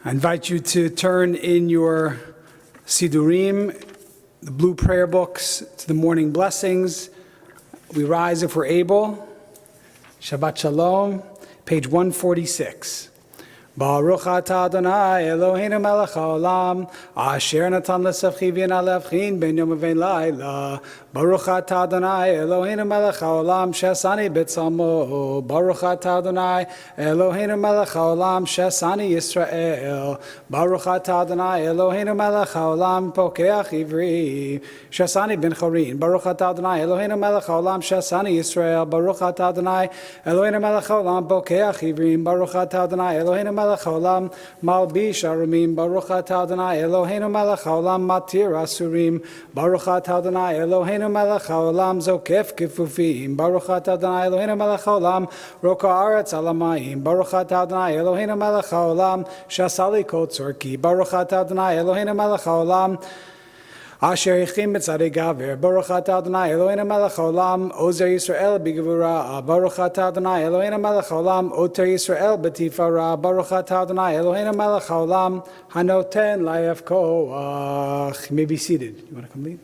I invite you to turn in your Sidurim, the blue prayer books, to the morning blessings. We rise if we're able. Shabbat Shalom, page 146. Baruch atah Adonai Eloheinu melech haolam, asher natan l'savchi v'yina le'avchin ben yom u'ben layla. Baruch atah Adonai Eloheinu melech haolam, she'asani b'tzalmo. Baruch atah Adonai Eloheinu melech haolam, she'asani Yisrael. Baruch atah Adonai Eloheinu melech haolam, pokeach ivri, she'asani ben chorin. Baruch atah Adonai Eloheinu melech haolam, she'asani Yisrael. Baruch atah Adonai Eloheinu melech haolam, pokeach ivrim. Baruch atah Adonai Eloheinu melech haolam, malbish arumim. Baruch atah Adonai Eloheinu melech haolam, matir asurim. Baruch atah Adonai Eloheinu melech haolam, zokef kifufim. Baruch atah Adonai Eloheinu melech haolam, roka aretz alamayim. Baruch atah Adonai Eloheinu melech haolam, shasali kol tzorki. Baruch atah Adonai Eloheinu melech haolam, Asher yichim b'tzadei gaver. Baruch atah Adonai Eloheinu melech haolam, ozer Yisrael b'gevura. Baruch atah Adonai Eloheinu melech haolam, oter Yisrael b'tifara. Baruch atah Adonai Eloheinu melech haolam, hanoten la'ef koach. You may be seated. You want to come lead?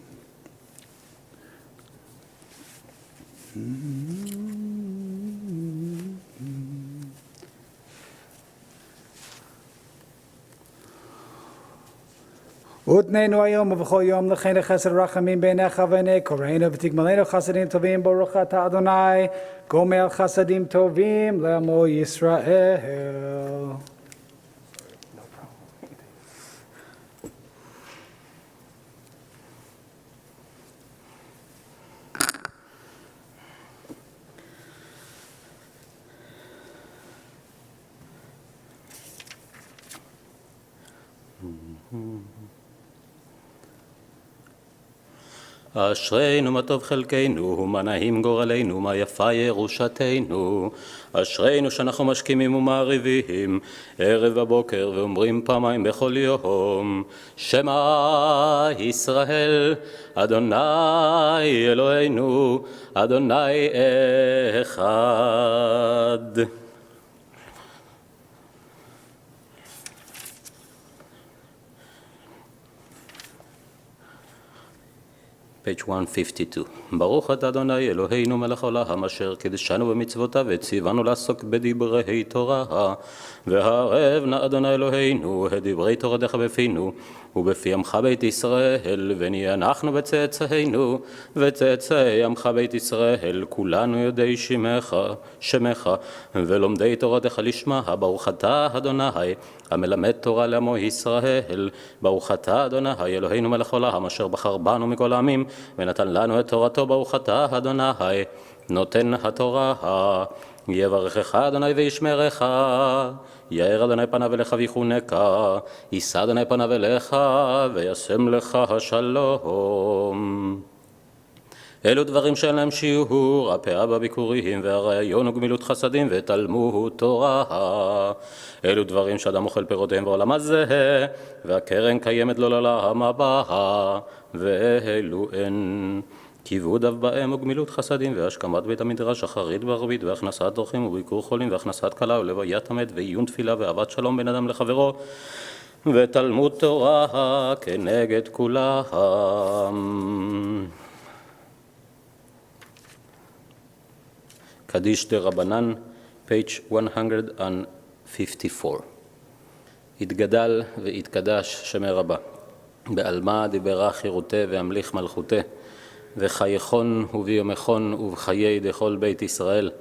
Utneinu hayom uv'chol yom l'chein chesed rachamim beinecha v'nei koreinu v'tigmalenu chasadim tovim baruch atah Adonai gomel chasadim tovim le'amo Yisrael. No problem. אשרינו מה טוב חלקנו, מה נעים גורלנו, מה יפה ירושתנו. אשרינו שאנחנו משכימים ומעריבים ערב בבוקר ואומרים פעמיים בכל יום, שמע ישראל אדוני אלוהינו אדוני אחד. page 152. ברוך אתה אדוני אלוהינו מלך העולם אשר קידשנו במצוותיו וציוונו לעסוק בדברי תורה. והערב נא אדוני אלוהינו את דברי תורתך בפינו ובפי עמך בית ישראל, ונהיה אנחנו וצאצאינו וצאצאי עמך בית ישראל כולנו יודעי שמך ולומדי תורתך לשמה. ברוך אתה אדוני המלמד תורה לעמו ישראל. ברוך אתה אדוני אלוהינו מלך העולם אשר בחר בנו מכל העמים ונתן לנו את תורתו. ברוך אתה אדוני נותן התורה. יברכך אדוני וישמרך, יאר אדוני פניו אליך ויחונקה, יישא אדוני פניו אליך וישם לך השלום. אלו דברים שאין להם שיעור, הפאה בביקורים והרעיון וגמילות חסדים ותלמוד תורה. אלו דברים שאדם אוכל פירותיהם בעולם הזה, והקרן קיימת לו לעולם הבא, ואלו הן כיבוד אב בהם וגמילות חסדים והשכמת בית המדרש אחרית וערבית והכנסת דורכים וביקור חולים והכנסת כלה ולוויית המת ועיון תפילה ואהבת שלום בין אדם לחברו ותלמוד תורה כנגד כולם. קדיש דרבנן, page 154. התגדל והתקדש שמי רבה, בעלמה דיברה חירותי והמליך מלכותי, וחייכון וביומכון ובחיי דכל בית ישראל,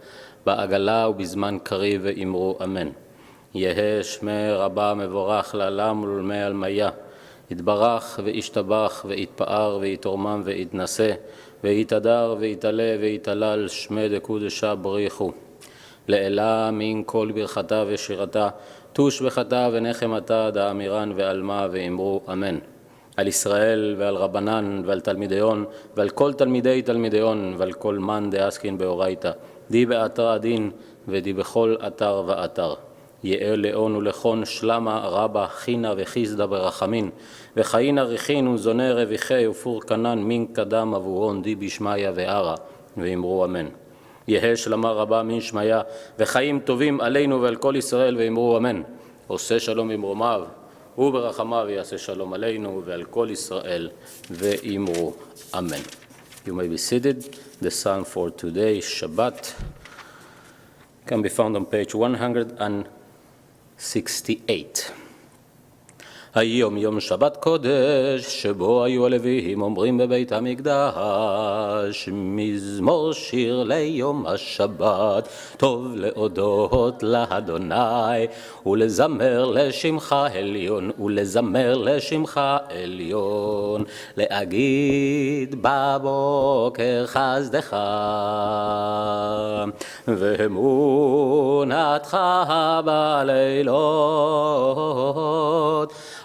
בעגלה ובזמן קריב ואמרו אמן. יהא שמי רבה מבורך לעולם ולעולמי עלמיה, יתברך וישתבח ויתפאר ויתרומם ויתנשא ויתהדר ויתעלה ויתהלל שמי דקודשה בריחו. לעילה מן כל ברכתה ושירתה, תוש בחתה ונחמתה דאמירן ועלמה ואמרו אמן. על ישראל ועל רבנן ועל תלמידיון ועל כל תלמידי תלמידיון ועל כל מן דאסקין באורייתא, די באתר הדין ודי בכל אתר ואתר. יאה לאון ולכון שלמה רבה חינה וחיסדה ברחמין, וחיינה ריחין וזונה רוויחי ופור קנן מן קדם עבורון די בשמיה וערה, ואמרו אמן. יהא שלמה רבה מן שמיה וחיים טובים עלינו ועל כל ישראל ואמרו אמן. עושה שלום במרומיו, וברחמיו יעשה שלום עלינו ועל כל ישראל, ואמרו אמן. You may be seated. The psalm for today, Shabbat, can be found on page 168. היום יום שבת קודש, שבו היו הלוויים אומרים בבית המקדש, מזמור שיר ליום השבת, טוב להודות לאדוני, ולזמר לשמך עליון, ולזמר לשמך עליון, להגיד בבוקר חסדך, ואמונתך בלילות,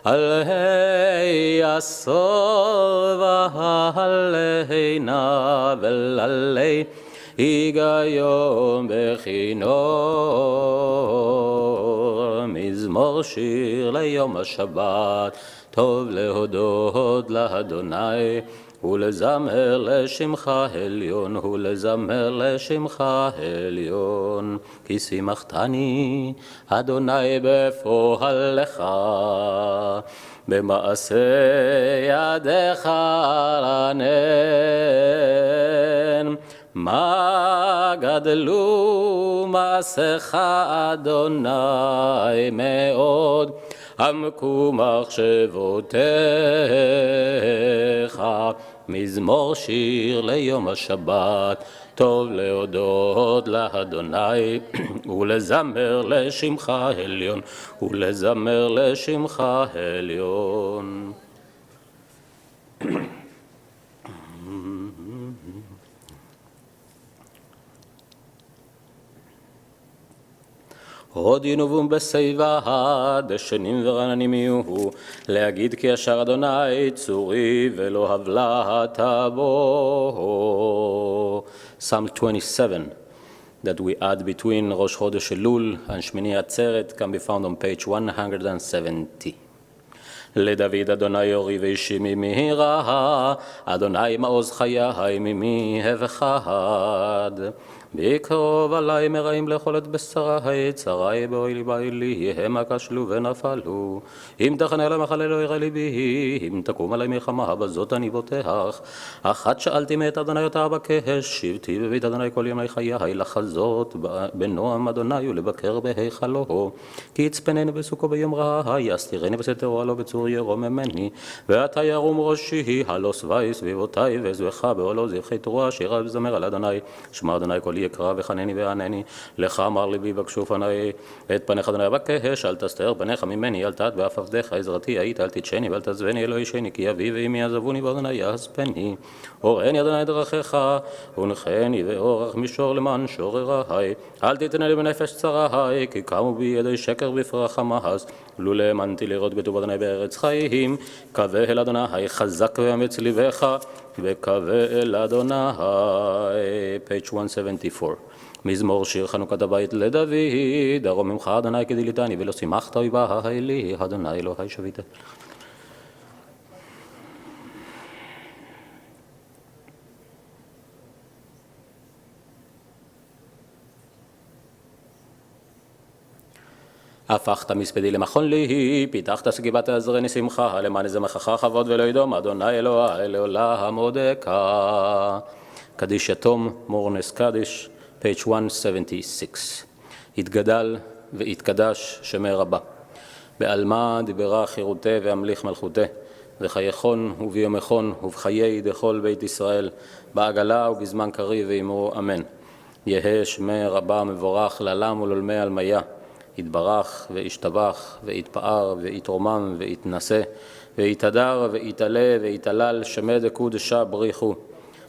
עלי עשור ועלי נבל עלי היגיון בכינור, מזמור שיר ליום השבת, טוב להודות לאדוני, ולזמר לשמך עליון, ולזמר לשמך עליון, כי שימחתני אדוני בפועלך, במעשה ידיך רנן, מה גדלו מעשיך אדוני מאוד, עמקו מחשבותיך, מזמור שיר ליום השבת, טוב להודות לאדוני, ולזמר לשמך עליון, ולזמר לשמך עליון. עוד ינובום בשיבה, דשנים ורעננים יהיו, להגיד כי ישר אדוני צורי ולא הבלעת בו. Psalm 27 that we add between ראש חודש אלול and שמיני עצרת can be found on page 170. לדוד אדוני אורי ואישי ממי רעה, אדוני מעוז חיי ממי הבחד. בקרוב עלי מרעים לאכול את בשרי, צרי באוהלי בעלי, המה כשלו ונפלו. אם תחנה למחל לא ירא ליבי, אם תקום עלי מלחמה, בזאת אני בוטח. אחת שאלתי מאת אדוני אותה אבקש, שבתי בבית אדוני כל ימי חיי, לחזות בנועם אדוני ולבקר בהיכלו. כי יצפנני בסוכו ביום רעה, יסתירני בסתרו הלא בצור ירום ממני. ועתה ירום ראשי, הלא שבעי סביבותי, ואזבחה בעולו זבחי תרועה, שירה וזמר על אדוני. שמע אדוני קולי יקרא וחנני וענני, לך אמר ליבי בקשו פני, את פניך אדוני אבקש, אל תסתר פניך ממני, אל תעט באף עבדיך, עזרתי היית, אל תתשני ואל תעזבני אלוהי שני, כי אבי ואמי עזבוני ואדוני יאספני. הורני אדוני דרכיך, ונחני ואורך מישור למען שוררי, אל תיתן לי בנפש צרי, כי קמו בי ידי שקר בפרח המאס, לולא האמנתי לראות בטוב אדוני בארץ חיים, קווה אל אדוני חזק ואמץ ליבך, וקווה אל אדוני. page 174. מזמור שיר חנוכת הבית לדוד, ארום ממך אדוני כדליתני, ולא שימחת אויבי לי, אדוני אלוהי שביתה. הפכת מספדי למכון לי, פיתחת סגיבת עזרני שמחה, למען יזמך כבוד ולא ידום, אדוני אלוהי לעולם עודקה. קדיש יתום, מורנס קדיש, page 176. התגדל והתקדש שמי רבה. בעלמה דיברה חירותי והמליך מלכותי, וחייכון וביומכון ובחיי דכל בית ישראל, בעגלה ובזמן קריב ואמרו אמן. יהא שמי רבה מבורך לעלם ולעולמי עלמיה. יתברך וישתבח ויתפאר ויתרומם ויתנשא ויתהדר ויתעלה ויתעלל שמי דקודשה בריחו.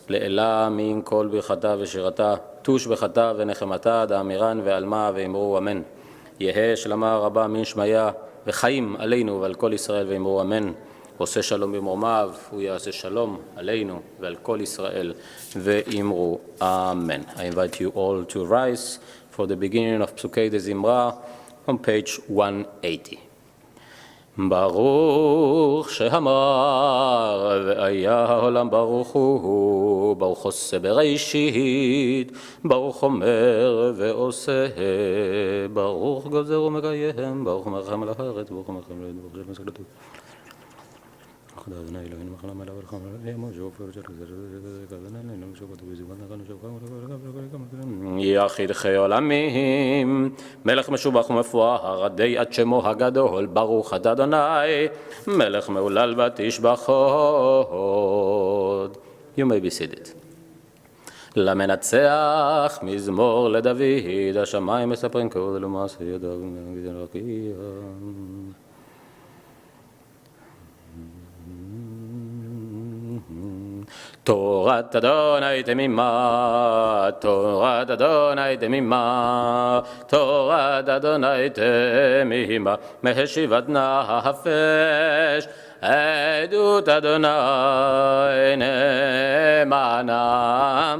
לאלה מן כל ברכתה ושירתה, תוש בחתה ונחמתה, דאמירן ועלמה ואמרו אמן. יהא שלמה רבה מן שמיה וחיים עלינו ועל כל ישראל ואמרו אמן. עושה שלום במרומיו, הוא יעשה שלום עלינו ועל כל ישראל ואמרו אמן. I invite you all to rise for the beginning of Psukei de Zimra on page 180. ברוך שאמר והיה העולם ברוך הוא, ברוך עושה בראשית, ברוך אומר ועושה, ברוך גוזר ומקיים, ברוך מרחם על הארץ, ברוך מרחם על הארץ, ברוך של מסגדתו. חדה אדוני אלוהינו מחלה מלאה ולחם יחיד חי עולמים, מלך משובח ומפואר, עדי עד שמו הגדול, ברוך אתה אדוני, מלך מהולל ותשבחות. You may be seated. למנצח מזמור לדוד, השמיים מספרים קוד למעשה ידיו ונגיד רקיע. תורת אדוני תמימה, תורת אדוני תמימה, תורת אדוני תמימה, מהשיבת נפש, עדות אדוני נאמנה,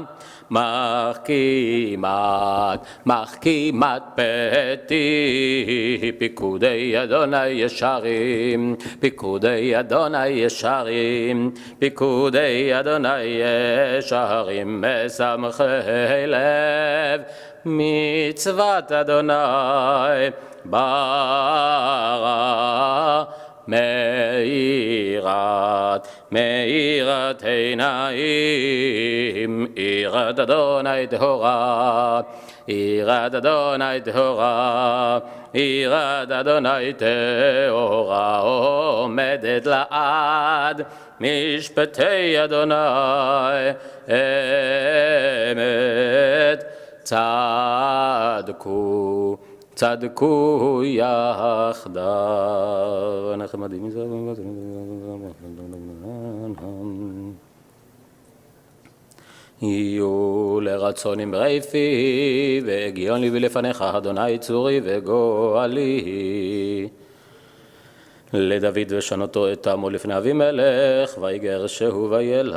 מחכימת פתי, פיקודי אדוני ישרים, פיקודי אדוני ישרים, פיקודי אדוני ישרים, משמחי לב, מצוות אדוני ברא. מאירת עיניים, יראת אדוני טהורה, יראת אדוני טהורה, יראת אדוני טהורה, עומדת לעד משפטי אדוני אמת, צדקו צדקו יחדיו. נחמדים מזה. יהיו לרצון אמרי פי, והגיון ליבי לפניך, אדוני צורי וגואלי. לדוד ושנותו את עמו לפני אבימלך, ויגרשהו וילך.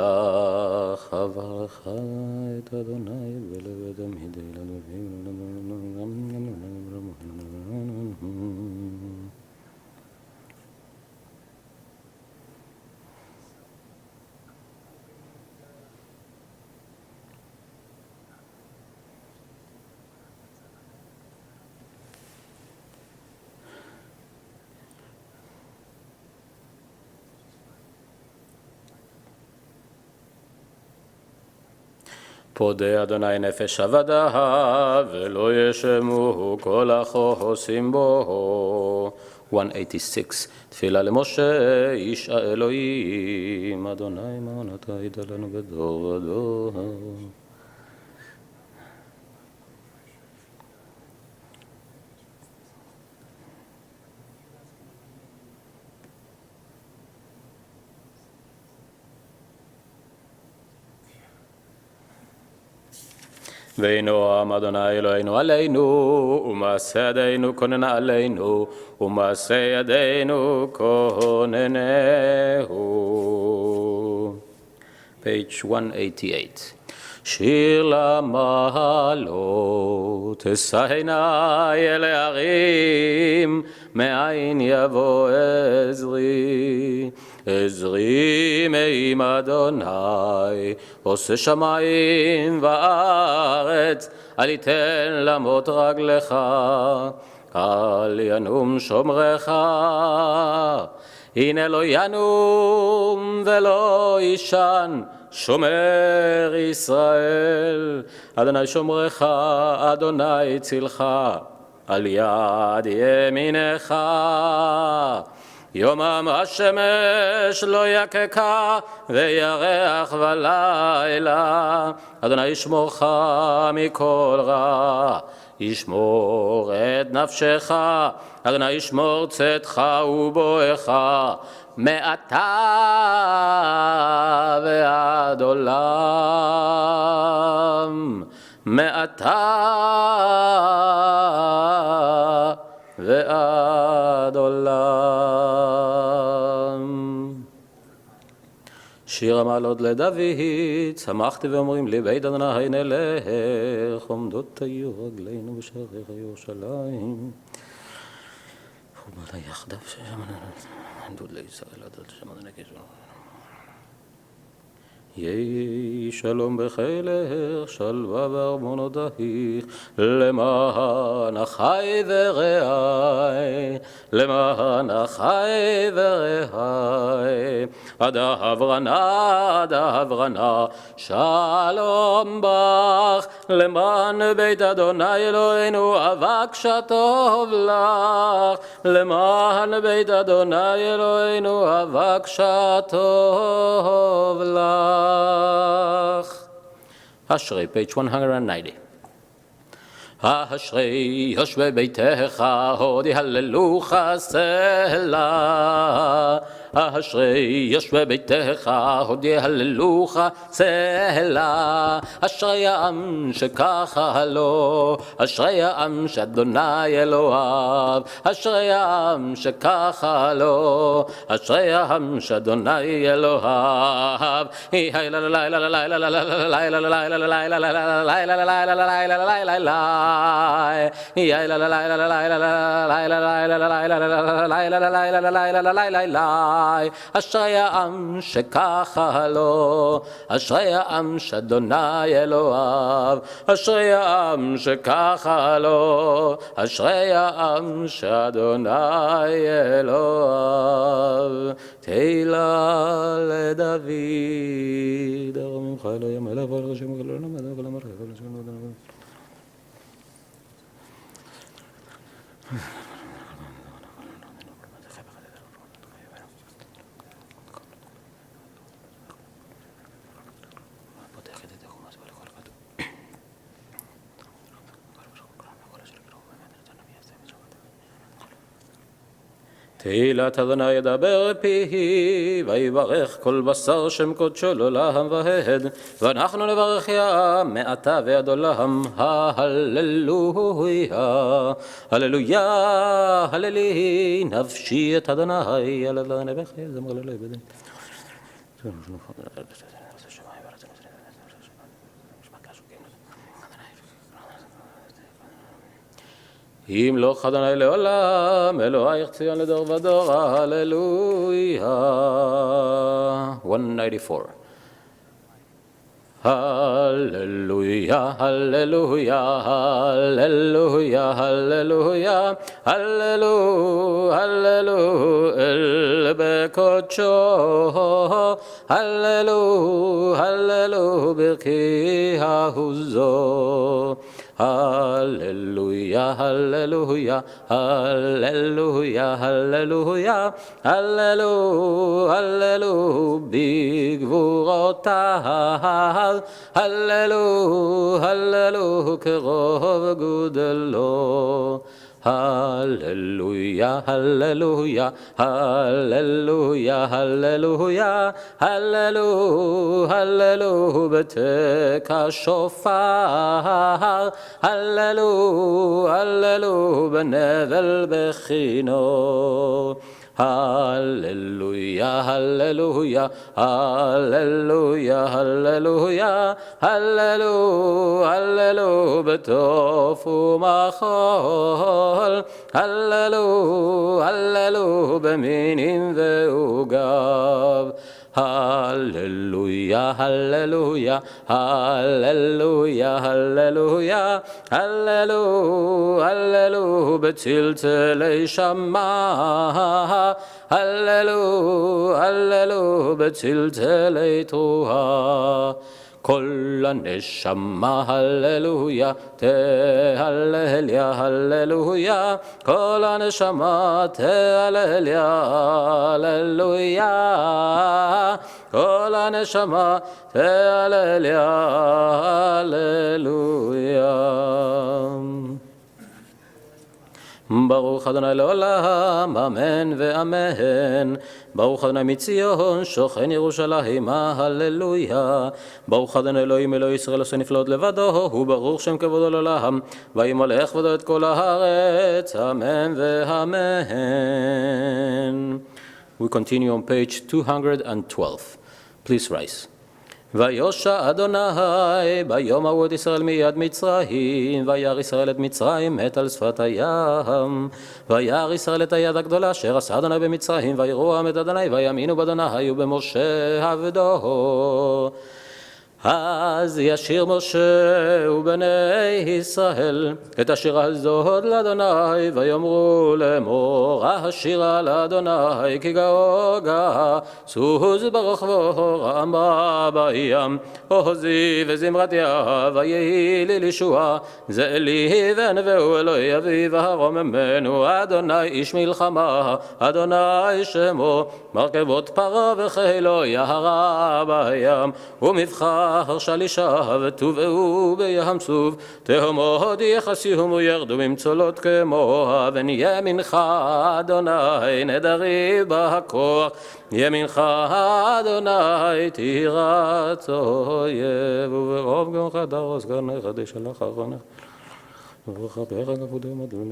אברך את אדוני ולבית עמידי פודה אדוני נפש עבדה, ולא ישמו כל החוסים בו. 186, תפילה למשה, איש האלוהים, אדוני מען אתה היית לנו בדור ודור. וינועם אדוני אלוהינו עלינו, ומעשה ידינו כוננה עלינו, ומעשה ידינו כוננהו. page 188. שיר למעלות, אשא עיני אל ההרים, מאין יבוא עזרי. עזרי מעם אדוני, עושה שמיים וארץ, אל יתן למוט רגלך, אל ינום שומרך. הנה לא ינום ולא ישן, שומר ישראל. אדוני שומרך, אדוני צילך, על יד ימינך. יומם השמש לא יקקה, וירח ולילה. אדוני ישמורך מכל רע, ישמור את נפשך. אדוני ישמור צאתך ובואך, מעתה ועד עולם. מעתה ועד עולם. שיר המעלות לדוד, שמחתי ואומרים לי, בית אדוני נלך, עומדות היו רגלינו בשעריך ירושלים. יחדיו דוד לישראל עד שם אדוני כישור. יהי שלום בחילך, שלווה בארמונותייך, למען אחי ורעי, למען אחי ורעי, עד אברנה, שלום בך, למען בית אדוני אלוהינו אבקשה טוב לך, למען בית אדוני אלוהינו אבקשה טוב לך. אשרי, page 190. אשרי יושבי ביתך, הודי הללוך סלה. אשרי יושבי ביתך, הודי הללוך סלה. אשרי העם שככה לו, אשרי העם שאדוני אלוהיו, אשרי העם שככה לו, אשרי העם שאדוני אלוהיו. אשרי העם שככה לו, אשרי העם שאדוני אלוהיו, אשרי העם שככה לו, אשרי העם שאדוני אלוהיו. תהילה לדוד, ארממך אלוהים אליו ועל רשם ולא למד אבל אמר אבל השם תהילת אדוני ידבר פיו, ויברך כל בשר שם קודשו לעולם ועד, ואנחנו נברך יה מעתה ועד עולם, הללויה, הללויה, הללי נפשי את אדוני, על אדוני בחי, זמר ללוי בדין. ימלוך אדוני לעולם, אלוהיך ציון לדור ודור, הללויה. 194. הללויה, הללויה, הללויה, הללויה, הללו, הללו אל בקודשו, הללו, הללו ברכי העוזו. הללויה, הללויה, הללויה, הללויה, הללו, הללו בגבורותיו, הללו, הללו כרוב גודלו. הללויה, הללויה, הללויה, הללויה, הללו, הללו בתק השופר, הללו, הללו בנבל בחינו. הללויה, הללויה, הללויה, הללויה, הללו, הללו בטוף ומחול, הללו, הללו במינים ועוגב. הללויה, הללויה, הללויה, הללויה, הללו, הללו בצלצלי שמע, הללו, הללו בצלצלי תרועה. כל הנשמה הללויה, תהלל יה הללויה, כל הנשמה תהלל יה הללויה, כל הנשמה תהלל יה הללויה. ברוך אדוני לעולם, אמן ואמן. ברוך אדוני מציון, שוכן ירושלים, הללויה. ברוך אדוני אלוהים אלוהי ישראל עושה נפלאות לבדו, וברוך שם כבודו לעולם, וימלא כבודו את כל הארץ, אמן ואמן. We continue on page 212. Please rise. ויושע אדוני ביום ההוא את ישראל מיד מצרים, וירא ישראל את מצרים מת על שפת הים. וירא ישראל את היד הגדולה אשר עשה אדוני במצרים, ויראו העם את אדוני, ויאמינו באדוני ובמשה עבדו. אז ישיר משה ובני ישראל את השירה הזאת לאדוני, ויאמרו לאמור השירה לאדוני כי גאו גאה, סוז ברחבו רמה בים, עוזי וזמרתיה ויהי לי לישועה, זה לי ונבאו אלוהי אביו הרוממנו, אדוני איש מלחמה, אדוני שמו, מרכבות פרעה וחילו יהרה בים, ומבחר שלישה וטובעו בים סוף, תהומות יחסיום וירדו ממצולות כמוה, ונימינך אדוני נדרי בכוח, ימינך אדוני תירץ אויב, וברוב גאונך דרוס גרנך דשלח אחרונך, וברכתך כבודי מדון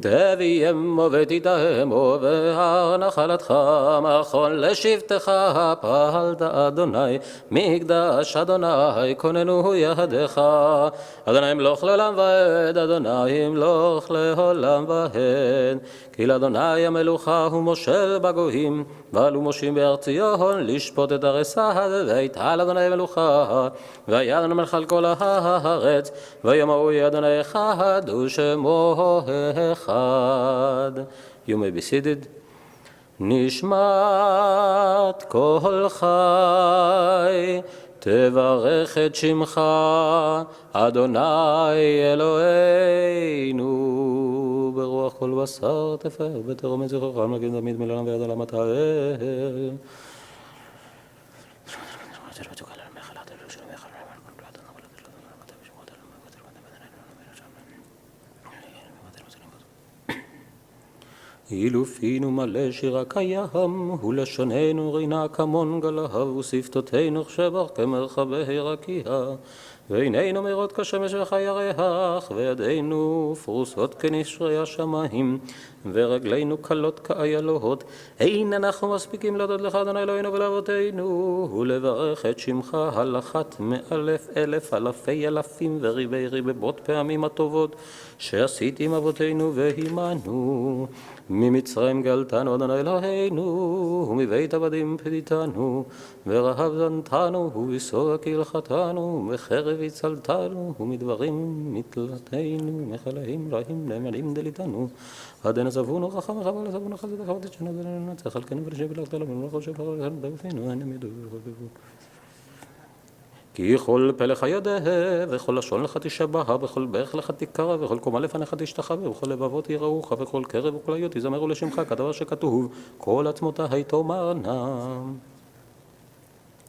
תביאמו ותיתמו בהר נחלתך, מכון לשבטך פעלת אדוני, מקדש אדוני כוננו ידיך, אדוני ימלוך לעולם ועד, אדוני ימלוך לעולם ועד, כי לאדוני המלוכה הוא מושל בגויים, ועלו מושים בארץ ציון לשפוט את הרסה, ויתעל אדוני מלוכה, ויד אדוני מלך על כל הארץ, ויאמרו אדוני אחד ושמו אחד. You may be seated. נשמת כל חי תברך את שמך אדוני אלוהינו, ברוח כל בשר תפאר בתרום את זכרך נגיד תמיד מלעולם ועד עולם אתה אל. אילופינו מלא שיר הקיים, ולשוננו רינה כמון גלהב, ושפתותינו כשבר כמרחבי רקיע, ועינינו מהירות כשמש וחי הירח, וידינו פרוסות כנשרי השמיים, ורגלינו קלות כאיילות. אין אנחנו מספיקים להודות לך אדוני אלוהינו ולאבותינו, ולברך את שמך על אחת מאלף אלף אלפי אלפים וריבי רבבות פעמים הטובות שעשית עם אבותינו והימנו. ממצרים גלתנו אדוני אלוהינו, ומבית עבדים פדיתנו, ורעב זנתנו, ובשובע קלחתנו, ומחרב הצלתנו, ומדברים מתלתנו, מחלאים רעים נאמנים דליתנו, עד הנה זבונו רחמך ולזבונו חסדך ותשנו ולנצח על כנו ולשב ולחת לנו ולמלכות שבחר בפינו הנה מידו וחבבו. כי כל פה לך ידע, וכל לשון לך תשבע, וכל ברך לך תקרא, וכל קומה לפניך תשתחווה, וכל לבבות יראוך, וכל קרב וכליות יזמרו לשמך, כדבר שכתוב, כל עצמותי תאמרנה.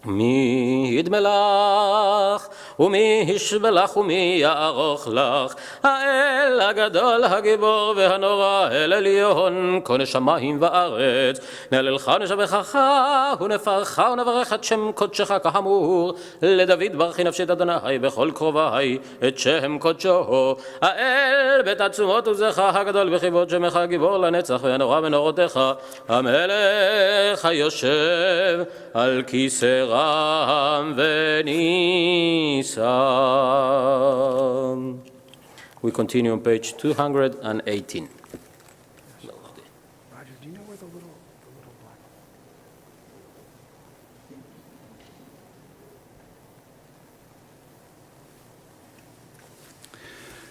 מי ידמלך ומי ישבלך ומי יערוך לך, האל הגדול הגיבור והנורא, אל עליון כון שמיים וארץ, נהללך ונשבחך ונפארך ונברך את שם קודשך כאמור, לדוד ברכי נפשי את אדוני בכל קרובי את שם קודשו, האל בתעצומות עוזך הגדול בכיבוד שמך גיבור לנצח והנורא בנורותיך, המלך היושב על כיסא רם ונישא. We continue on page 218. Roger, do you know where the little black...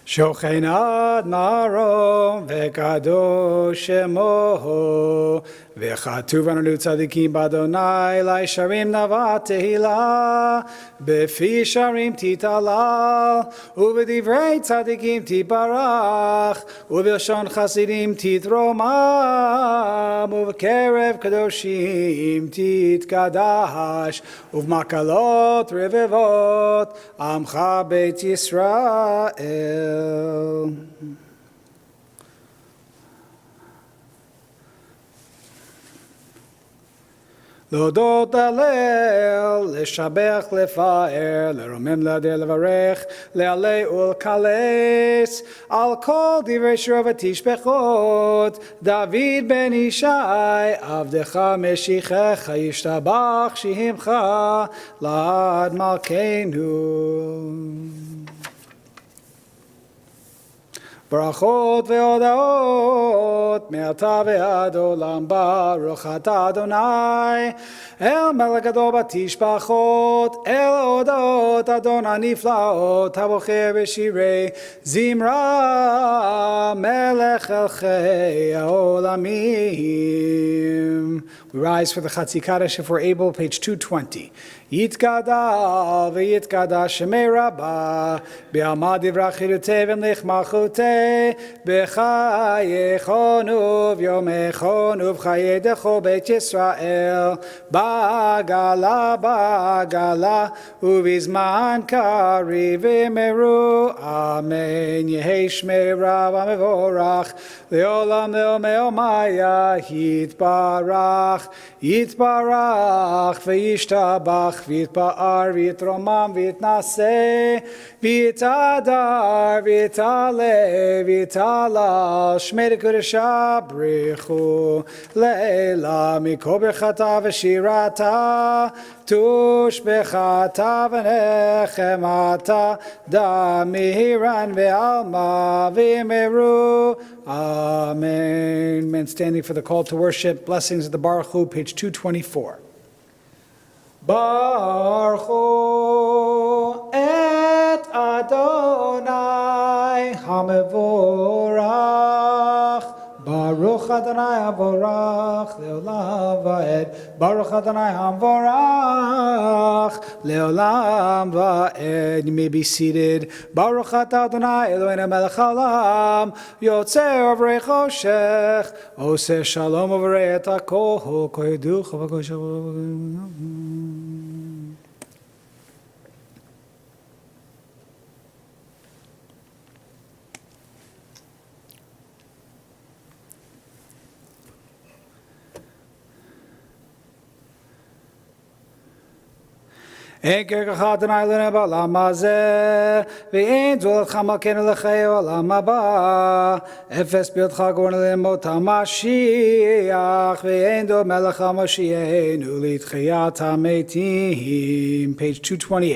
שוכן עד מרום וקדוש שמו, וכתוב אנו צדיקים באדוני לישרים נבט תהילה, בפי שרים תתהלל, ובדברי צדיקים תברך, ובלשון חסידים תתרומם, ובקרב קדושים תתקדש, ובמקלות רבבות עמך בית ישראל. להודות הלל, לשבח, לפאר, לרומם, להדר, לברך, לעלה ולקלס, על כל דברי שירו ותשבחות, דוד בן ישי, עבדך משיחך, ישתבח שמך לעד מלכנו. ברכות והודאות מעתה ועד עולם ברוך אתה אדוני אל מלך גדול בתשבחות אל הודות אדון הנפלאות הבוחר בשירי זמרה מלך אלכי העולמים. We rise for the Chatzi Kaddish if we're able, page 220. Yitgadal v'yitgadash shemei Rabbi b'alma divrei chirutei v'nich malchutei b'chayechonu v'yomechonu v'chayedecho beit Yisrael b'agala b'agala uvizman kari v'meru amen. Yehei shmei Rabbi mevorach le'olam le'omaya yitbarach יתברך וישתבח ויתפאר ויתרומם ויתנשא ויתהדר ויתעלה ויתעלה שמי לקודשה ברכו לעילה מכל ברכתה ושירתה תושבחתה ונחמתה דם מהירן ועלמה ויאמרו Amen. Men standing for the call to worship. Blessings of the Baruch Hu, page 224. Baruch Hu et Adonai HaMevorach. Baruch Adonai HaMevorach Leolam Va'ed. Baruch Adonai HaMevorach Leolam Va'ed. You may be seated. Baruch Atah Adonai Eloheinu Melech Haolam Yotzer Ovrei Choshech Oseh Shalom Ovrei Et HaKol Kol Yeducha V'Kol Shalom. אין כרך אדוני אלוהינו בעולם הזה, ואין זולתך מלכנו לחיי העולם הבא. אפס בידך גורנו למות המשיח, ואין דומה לך משיחנו לתחיית המתים. Page 228.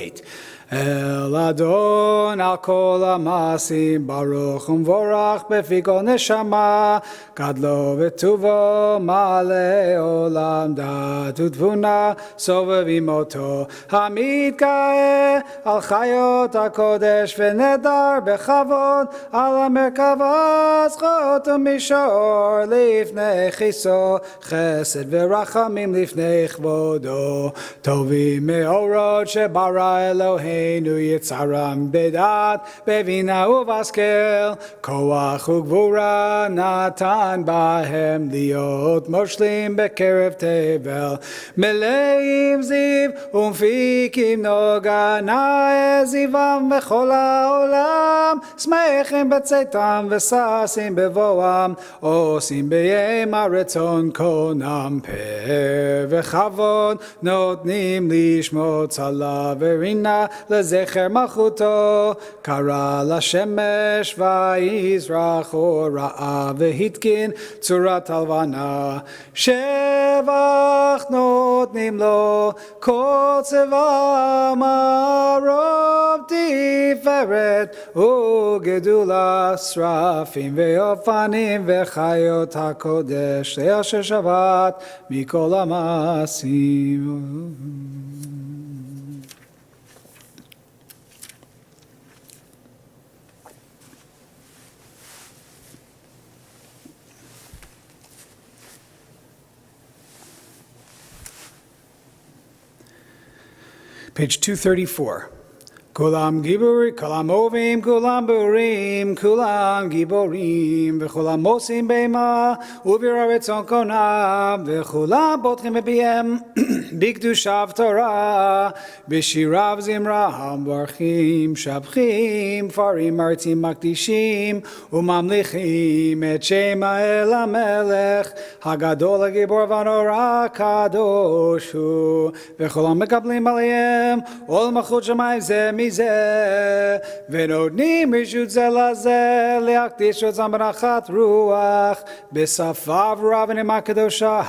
אל אדון על כל המעשים ברוך ומבורך בפי כל נשמה גדלו וטובו מלא עולם דעת ותבונה סובבים אותו המתגאה על חיות הקודש ונדר בכבוד על המרכבה זכות ומישור לפני כיסו חסד ורחמים לפני כבודו טובים מאורות שברא אלוהים נו יצרם בדעת בבינה ובהשכל כוח וגבורה נתן בהם להיות מושלים בקרב תבל מלאים זיו ומפיקים נוגה נאה זיום בכל העולם שמחים בצאתם וששים בבואם עושים בהם הרצון קונם פה וכבוד נותנים לשמור צלה ורינה לזכר מלכותו קרא לשמש ויזרח אורה והתקין צורת הלבנה שבח נותנים לו כל צבא מרוב תפארת וגדולה שרפים ואופנים וחיות הקודש אשר שבת מכל המעשים. Page 234. Kulam giburim, kulam ovim, kulam burim, kulam giborim, v'chulam mosim beima, uviraretzon konam, v'chulam botchim b'piem, b'kedushav Torah, b'shirav zimraham, barchim, shabchim, farim, martim, makdishim, umamlichim, et shema el hamelech, hagadol hagibor v'hanora kadosh hu, v'chulam mekablim aleihem, ol malchut shamayim zeh מזה, ונותנים רשות זה לזה, להקדיש אותם בנחת רוח, בשפה ברורה ונעימה קדושה,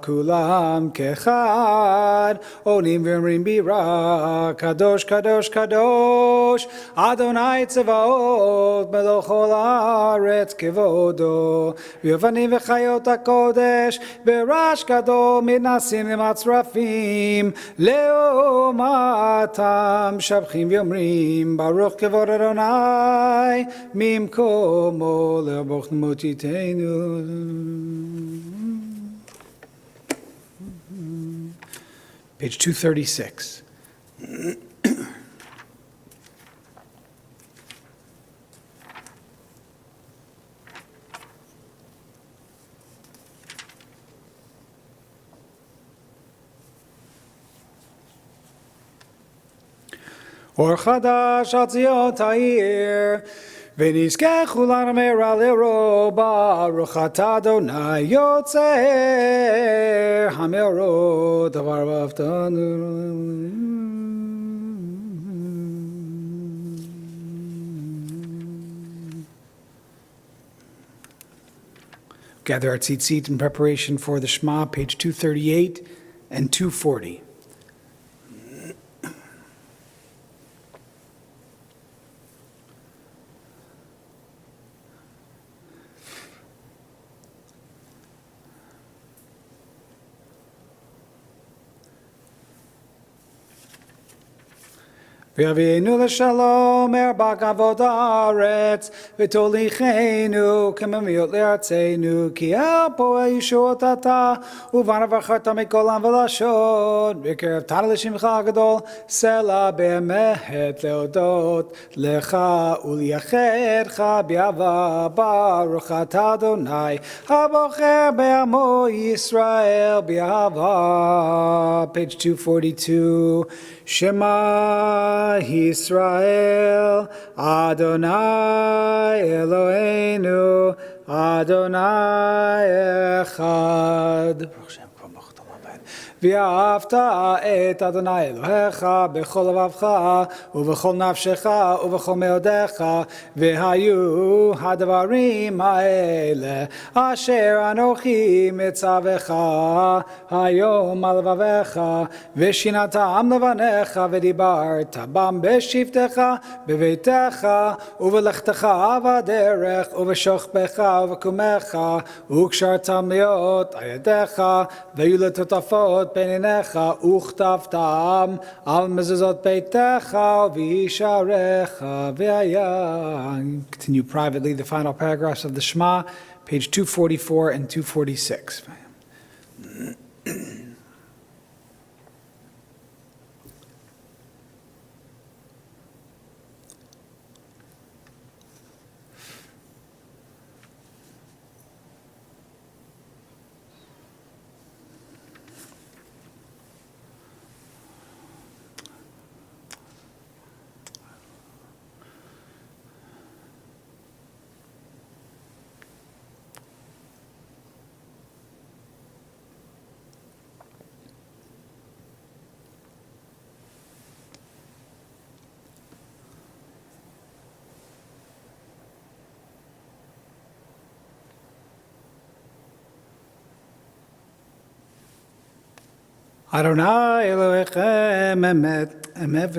כולם כאחד, עולים ואומרים בירה, קדוש קדוש קדוש, אדוני צבאות, מלוך כל הארץ כבודו, ויובנים וחיות הקודש, ברעש גדול מתנסים למצרפים, לעומתם שבחים ואומרים ברוך כבוד אדוני ממקומו לברוך מותיתנו. Page 236. אור חדש על ציון תאיר, ונזכה כולנו מהרה לראות ברוך אתה אדוני יוצר המאורות דבר ואהבתנו. Gather our tzitzit in preparation for the Shema, page 238 and 240. ויביאנו לשלום ארבע כבוד הארץ, ותוליכנו כממיות לארצנו, כי הפועל ישועות אתה, ובנו בחרת מכל עם ולשון, וקרבתנו לשמך הגדול, סלע באמת להודות לך ולייחדך באהבה, ברוך אתה אדוני, הבוחר בעמו ישראל באהבה. Page 242. Shema Yisrael, Adonai Eloheinu, Adonai Echad. ואהבת את אדוני אלוהיך בכל לבבך ובכל נפשך ובכל מאודיך, והיו הדברים האלה אשר אנוכי מצווך היום על לבביך, ושינתם לבניך ודיברת בם בשבתך בביתך ובלכתך בדרך ובשוכבך ובקומך, וקשרתם להיות על ידיך, והיו לטוטפות בין עיניך, וכתבתם על מזוזות ביתך וישעריך, והיה. Continue privately the final paragraphs of the Shema, page 244 and 246. Adonai Elohechem emet, emet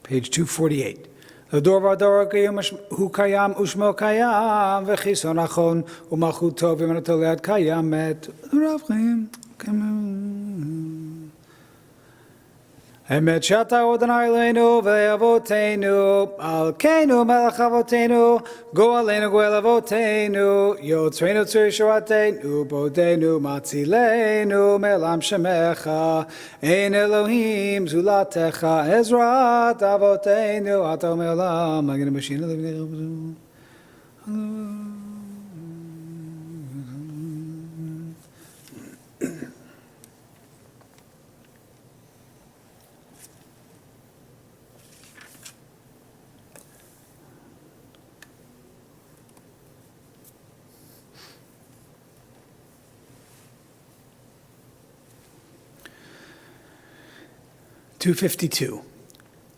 Page 248. הדור והדור הוא קיים ושמו קיים, וחיסון נכון ומלכות טוב ומנותו ליד קיימת. רב חיים. Emet shata Adonai Eloheinu ve'avoteinu Malkeinu melech avoteinu Go aleinu goel avoteinu Yotzreinu tzur yeshuateinu Bodeinu matzileinu Melam shemecha Ein Elohim zulatecha Ezrat avoteinu Ato me'olam Magin B'shin Elohim 252.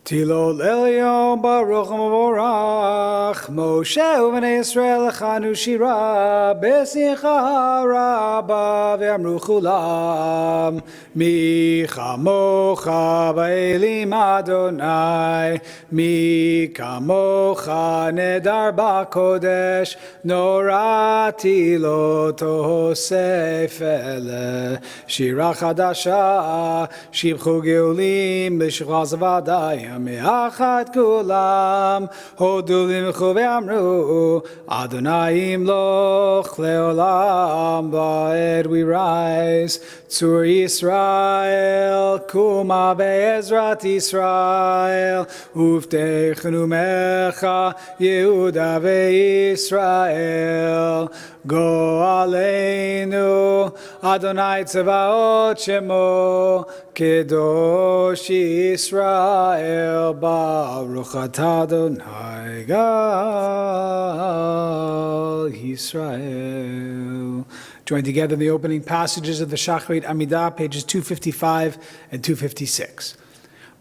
Tilol Elyon Baruch Mavorach Moshe u'bnei Yisrael echanu shira B'simcha rabba ve'amru chulam Mi chamocha ba'elim Adonai Mi kamocha nedar ba'kodesh Norati lo tosef ele Shira chadasha Shibchu geulim B'shchaz avadai Me'achat kulam Hodu limchu ve'amru Adonai imloch le'olam Ba'ed we rise Tzur Yisrael Kuma be'ezrat Yisrael Uftechnu mecha Yehuda ve'Yisrael Go aleinu Adonai tzavaot shemo Kedosh Yisrael Baruch atah Adonai Gal Yisrael. Join together in the opening passages of the Shacharit Amidah, pages 255 and 256.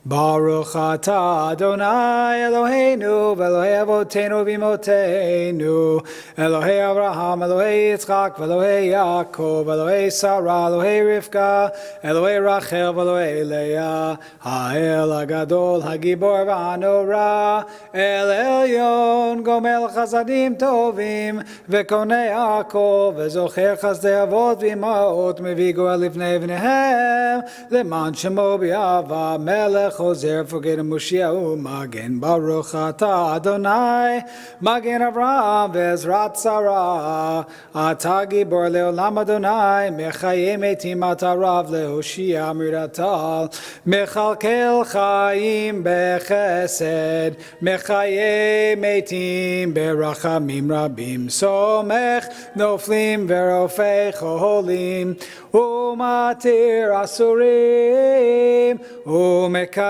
Baruch atah Adonai Eloheinu v'Elohei Avoteinu v'Imotenu Elohei Avraham, Elohei Yitzchak, v'Elohei Yaakov, Elohei Sarah, Elohei Rivka, Elohei Rachel, v'Elohei Leah, Ha'el HaGadol, HaGibor v'Hanora, El Elyon, Gomel Chasadim Tovim, v'Konei Yaakov, v'Zocher Chazdei Avot v'Imaot, Mevi Goel Livnei V'nehem, Leman Shemo B'Yava, Melech Choser forget Moshiach Magen Baruch atah Adonai Magen Avraham Vezrat Sarah Atah Gibor Leolam Adonai Mechayim Etim Atarav Lehoshia Miratal Mechalkel Chaim Bechesed Mechayim Etim Berachamim Rabim Somech Noflim Verofei Cholim Umatir Asurim Umekayem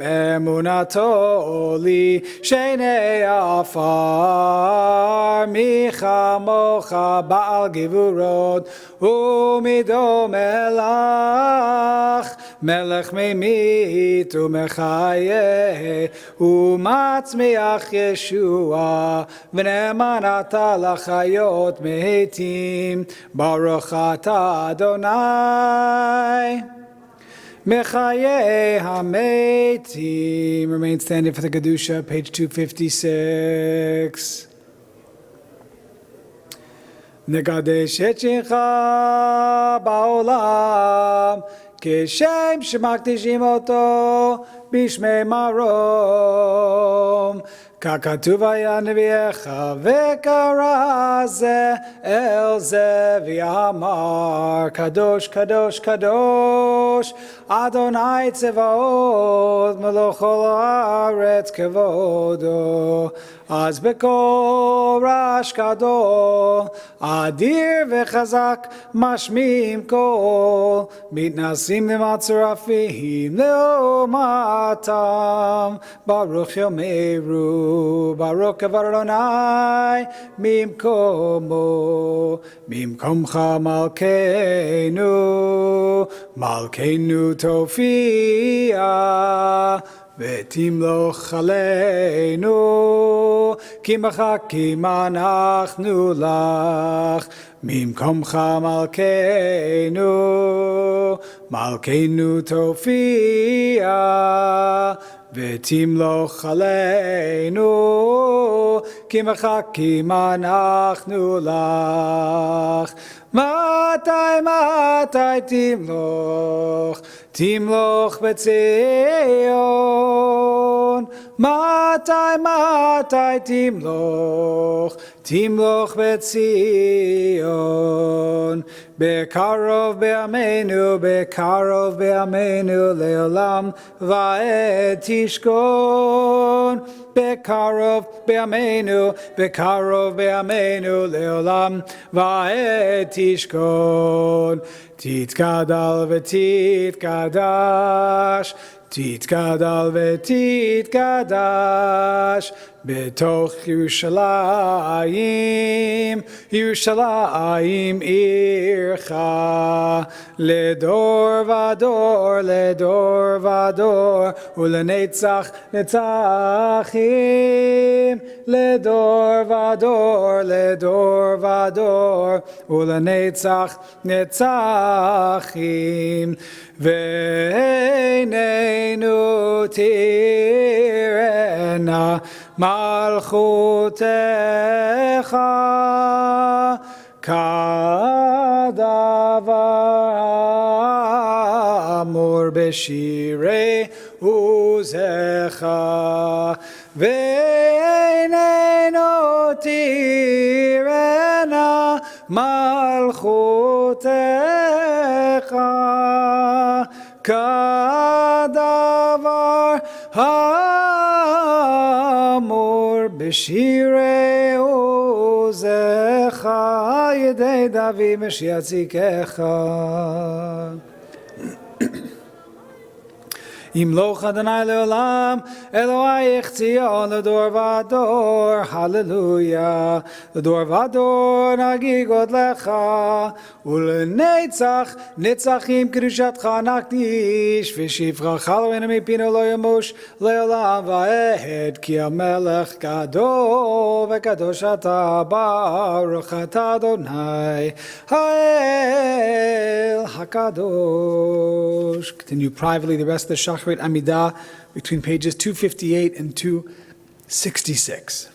emunato li Shenei afar Michamocha Baal Givurot Umido Melach Melech Meimit Umechaye Umatzmiach Yeshua V'ne'eman ata lachayot mehetim Baruch atah Adonai Mechaye HaMeitim. Remain standing for the Kedusha, page 256. Nekadesh et Shemcha ba'olam Keshem shemakdishim oto bishmei marom Kakatuv haya neviecha vekara ze el ze v'yamar Kadosh, Kadosh, Kadosh Adonai tzevaot melech kol haaretz kevodo Az bekol rash gadol Adir v'chazak mashmim kol Mitnasim v'matzurafim leomatam Baruch yomeru Baruch Adonai mimkomo Mimkomcha malkeinu Malkeinu tofia ותמלוך עלינו כי מחכים אנחנו לך ממקומך מלכנו מלכנו תופיע ותמלוך עלינו כי מחכים אנחנו לך מתי תמלוך Timloch b'tzion, matai timloch b'tzion, bekarov be'amenu le'olam va'ed tishkon, bekarov be'amenu le'olam va'ed tishkon. Titkadal v'titkadash, titkadal v'titkadash, betoch Yerushalayim, Yerushalayim ircha, ledor vador, ulenetzach netzachim, ledor vador, ulenetzach netzachim, ve'einenu tirena malchutecha, kadavar amor b'shirei uzecha, ve'einenu tirena malchutecha, kadavar amor b'shirei uzecha, yedei David Mashiach tzidkecha. Imloch Adonai leolam, Elohayich Tzion, Ledor vador, hallelujah. Ledor vador, nagigot lecha, ulenetzach, netzachim kedushatcha nakdish, v'shivcha chalvenu mipinu lo yamush, leolam va'ed, ki hamelech gadol, v'kadosh ata, baruch ata Adonai, ha'el hakadosh. Continue privately the rest of the Shachrit Amidah between pages 258 and 266.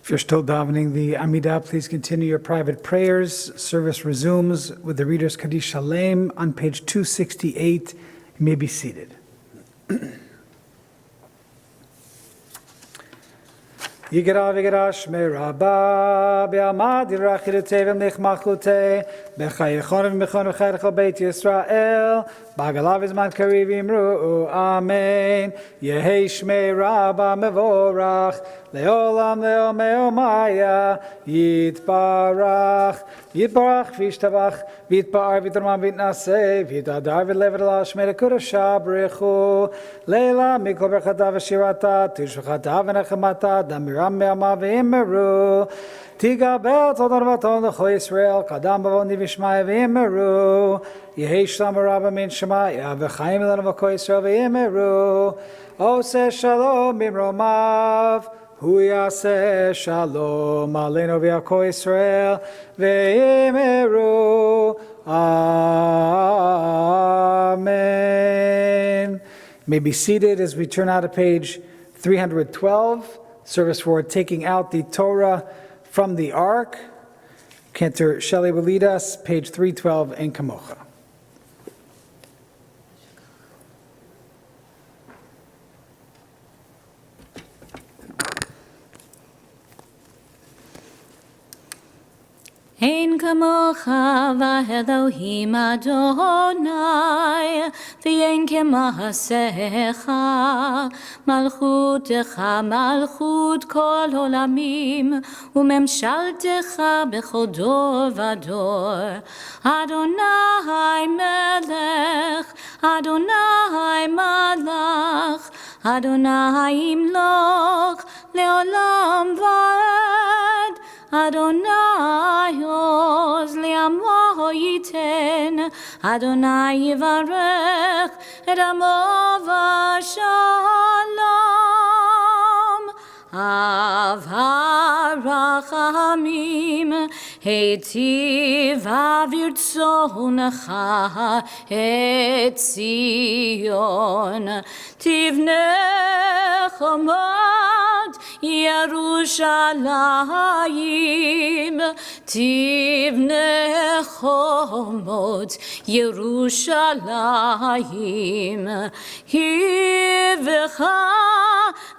If you're still davening the Amidah, please continue your private prayers. Service resumes with the Reader's Kaddish Shalom on page 268. You may be seated. Yigara v'gara shmei rabba be'amad yirachidete v'mlichmachlute b'chayechon v'mechon v'chayechol beit Yisrael b'agalav v'zman kariv imru amen Yehei shmei rabba mevorach le'olam le'omaya yitbarach v'yishtabach v'yitbar v'yitramam v'yitnaseh v'yitadar v'levet ala shmei l'kudasha b'rechu leila mikol berchata v'shirata tushvachata v'nechamata damiram me'ama v'immeru Tigabel Todor Vaton L'Cho Yisrael Kadam Bavon Nivishmaya V'Yimeru Yehi Shlomo Rabba Min Shemaya V'Chaim Elenu L'Cho Yisrael V'Yimeru Oseh Shalom Bimromav Hu Yaseh Shalom Aleinu V'Yako Yisrael V'Yimeru Amen. May be seated as we turn out to page 312, service for taking out the Torah from the Ark. Cantor Shelley will lead us, page 312 in Kamocha. Ein kamocha v'Elohim Adonai v'ein kemaasecha malchutecha malchut kol olamim umemshaltecha bechol dor v'dor Adonai melech Adonai malach Adonai imloch leolam va'ed Adonai oz li'amo yiten Adonai yivarech et amo v'shalom Av harachamim heitiv avirtzonecha et Zion tivnech amad Yerushalayim tivnech amad Yerushalayim hivecha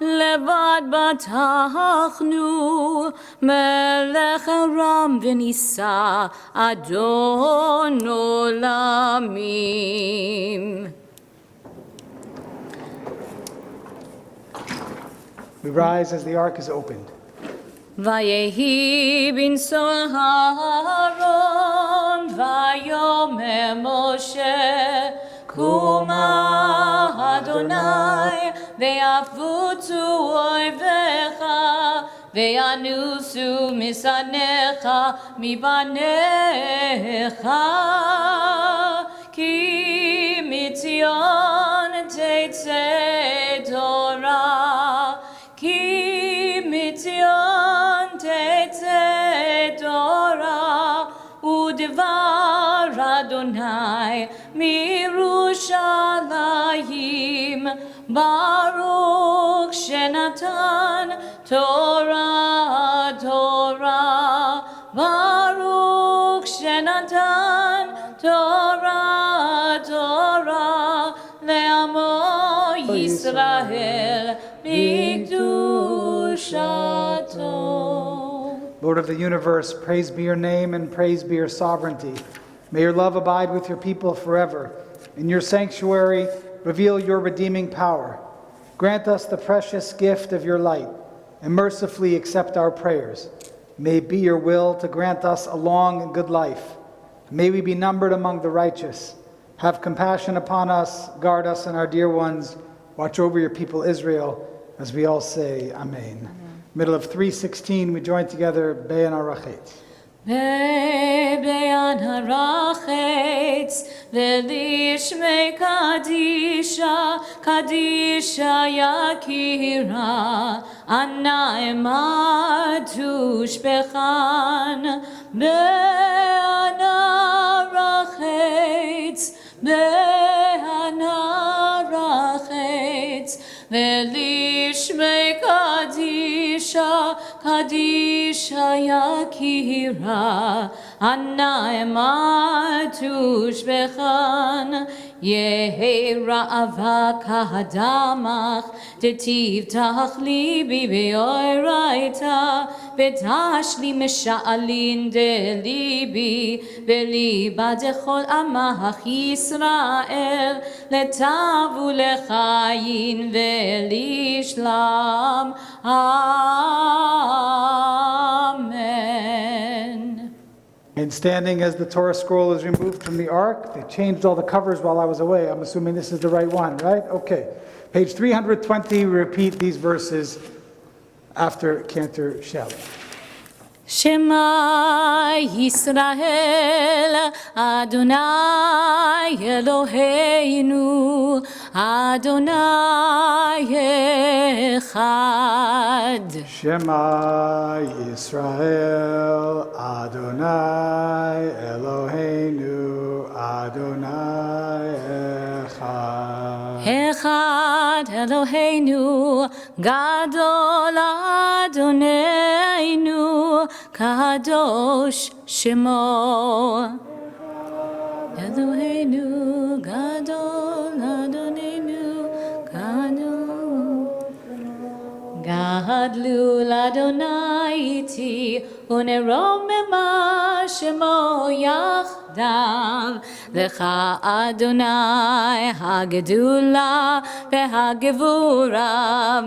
levad batachnu melech ram v'nisa adon olamim. We rise as the ark is opened. Vayehi bin sol Haaron vayomer Moshe Kuma Adonai ve'afutu oivecha ve'anusu misanecha mibanecha ki mitzion tetzeh Torah ki mitzion tetzeh Torah udvar Adonai mirushalayim Baruch shenatan Torah Torah Baruch shenatan Torah Torah le'amo Yisrael b'kedushato. Lord of the universe, praise be your name and praise be your sovereignty. May your love abide with your people forever. In your sanctuary, reveal your redeeming power. Grant us the precious gift of your light and mercifully accept our prayers. May it be your will to grant us a long and good life. May we be numbered among the righteous. Have compassion upon us, guard us and our dear ones. Watch over your people Israel, as we all say, Amen. Middle of 3:16, we join together, Be'an Arachet. Be'an harachetz ve'lishmei kadisha kadisha yakira anna emad tushbechan be'an harachetz be'an harachetz ve'lishmei kadisha kadisha yakira anna emad tushbechan יהי רעבה כהדמך, דתיב תאכלי בי באורייתא, ותשלי משעלין דליבי, בליבה דכל עמך ישראל, לטב ולחיין ולשלם. Amen. And standing as the Torah scroll is removed from the ark, they changed all the covers while I was away. I'm assuming this is the right one, right? Okay. Page 320, we repeat these verses after Cantor Shalom. Shema Yisrael, Adonai Eloheinu, Adonai Echad. Shema Yisrael, Adonai Eloheinu, Adonai Echad. Echad Eloheinu, Gadol Adonai, Kadosh Shemo. Eloheinu, Gadol Adonai, Kadosh. Gadlu Adonai iti, uneromema Shemo yachdav. Lecha Adonai hagedula vehagevura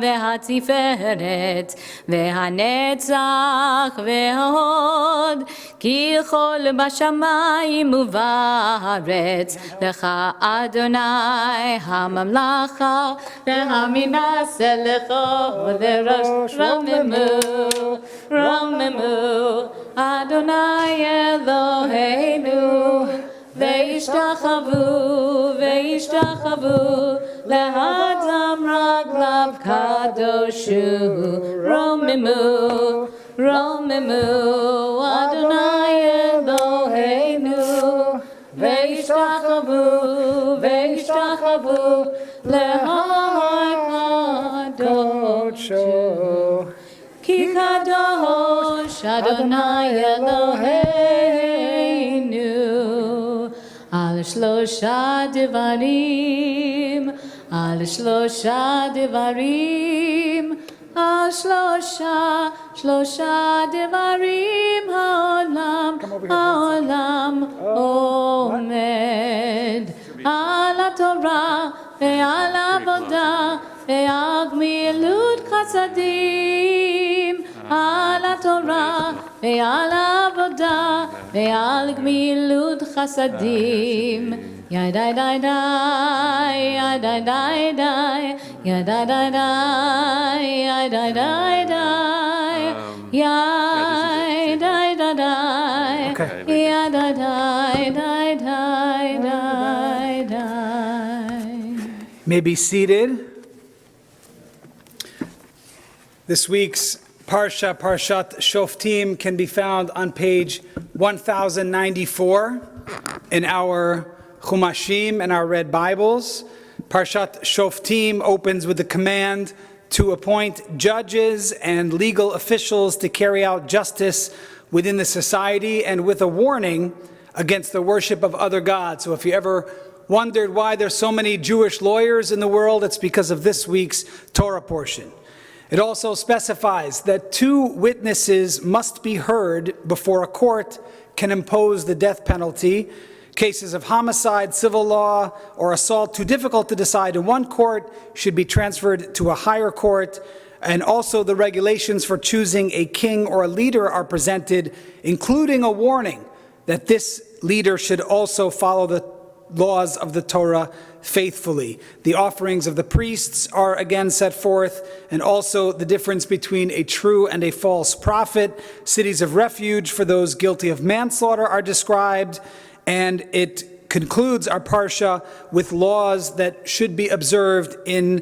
vehatiferet vehanetzach vehod ki chol bashamayim uvaretz. Lecha Adonai hamamlacha vehaminaseh lecha v'lerosh Ramemu Adonai Eloheinu Veishtachavu lehadam raglav kadoshu Romemu Adonai Eloheinu Veishtachavu lehadam kadoshu Ki kadosh Adonai Eloheinu. Al shlosha devarim, al shlosha devarim, al shlosha devarim haolam omed. Al Torah ve'al avodah ve'al gmilut chasadim. Al Torah ve'al avodah ve'al gmilut chasadim. Yadai dai dai, yadai dai dai, yadai dai dai, yadai dai dai, yadai dai dai, yadai dai dai dai dai. May be seated. This week's Parshat Shoftim can be found on page 1094 in our Chumashim and our red Bibles. Parshat Shoftim opens with the command to appoint judges and legal officials to carry out justice within the society, and with a warning against the worship of other gods. So if you ever wondered why there's so many Jewish lawyers in the world, it's because of this week's Torah portion. It also specifies that 2 witnesses must be heard before a court can impose the death penalty. Cases of homicide, civil law, or assault too difficult to decide in one court should be transferred to a higher court. And also the regulations for choosing a king or a leader are presented, including a warning that this leader should also follow the laws of the Torah faithfully. The offerings of the priests are again set forth, and also the difference between a true and a false prophet. Cities of refuge for those guilty of manslaughter are described, and it concludes our parsha with laws that should be observed in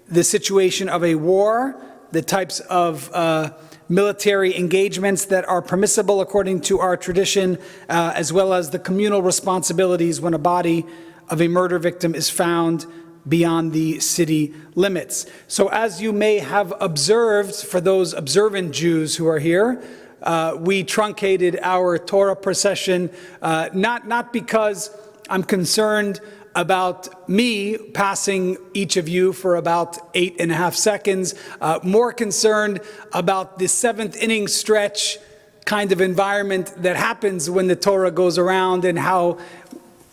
the situation of a war, the types of military engagements that are permissible according to our tradition, as well as the communal responsibilities when a body of a murder victim is found beyond the city limits. So as you may have observed, for those observant Jews who are here, we truncated our Torah procession, not because I'm concerned about me passing each of you for about 8.5 seconds, more concerned about the seventh inning stretch kind of environment that happens when the Torah goes around, and how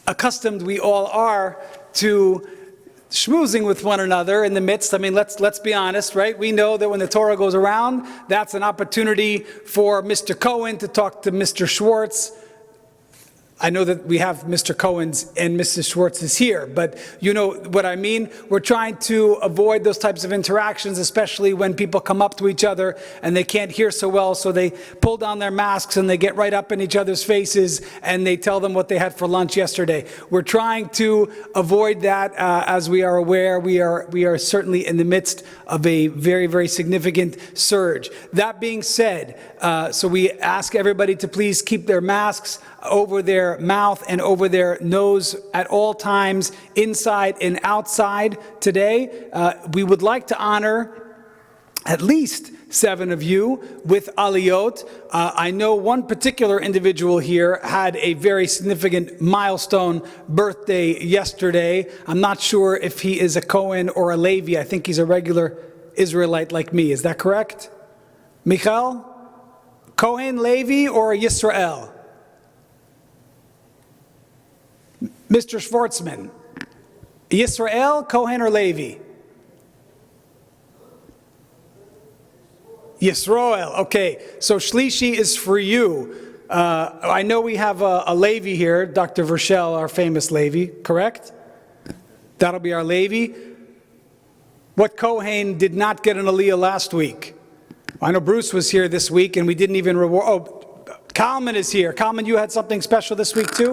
accustomed we all are to schmoozing with one another in the midst. I mean, let's be honest, right? We know that when the Torah goes around, that's an opportunity for Mr. Cohen to talk to Mr. Schwartz. I know that we have Mr. Cohen's and Mrs. Schwartz is here, but you know what I mean? We're trying to avoid those types of interactions, especially when people come up to each other and they can't hear so well, so they pull down their masks and they get right up in each other's faces and they tell them what they had for lunch yesterday. We're trying to avoid that. As we are aware, we are certainly in the midst of a very, very significant surge. That being said, so we ask everybody to please keep their masks over their mouth and over their nose at all times, inside and outside today. We would like to honor at least 7 of you with aliyot. I know one particular individual here had a very significant milestone birthday yesterday. I'm not sure if he is a Cohen or a Levi. I think he's a regular Israelite like me. Is that correct? Michael? Cohen, Levi, or Yisrael? Mr. Schwartzman, Yisrael, Cohen, or Levi? Yisrael, okay. So Shlishi is for you. I know we have a Levi here, Dr. Vershel, our famous Levi, correct? That'll be our Levi. What Cohen did not get an Aliyah last week? I know Bruce was here this week and we didn't even reward. Oh, Kalman is here. Kalman, you had something special this week too?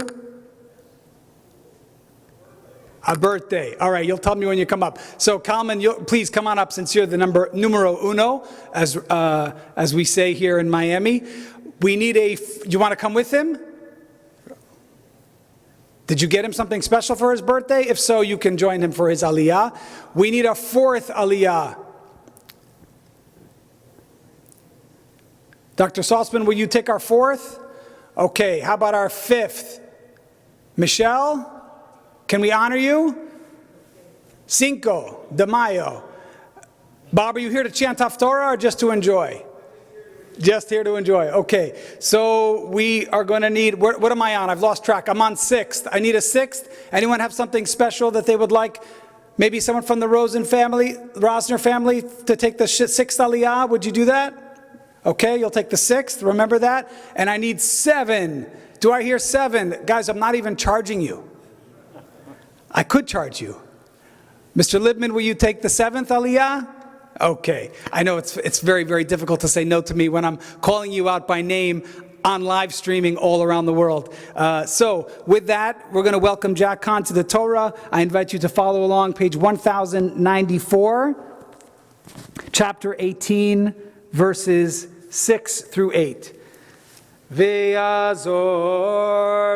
A birthday. All right, you'll tell me when you come up. So Kalman, please come on up since you're the numero uno, as we say here in Miami. We need you want to come with him? Did you get him something special for his birthday? If so, you can join him for his aliyah. We need a 4th aliyah. Dr. Saltzman, will you take our 4th? Okay, how about our 5th? Michelle? Can we honor you? 5 de Mayo. Bob, are you here to chant Haftorah or just to enjoy? Just here to enjoy. Okay, so we are going to need, what am I on? I've lost track. I'm on 6th. I need a 6th. Anyone have something special that they would like? Maybe someone from the Rosner family to take the 6th aliyah? Would you do that? Okay, you'll take the 6th. Remember that? And I need 7. Do I hear 7? Guys, I'm not even charging you. I could charge you. Mr. Libman, will you take the 7th aliyah? Okay. I know it's very, very difficult to say no to me when I'm calling you out by name on live streaming all around the world. So with that, we're going to welcome Jack Kahn to the Torah. I invite you to follow along, page 1094, chapter 18, verses 6 through 8. Ve'azor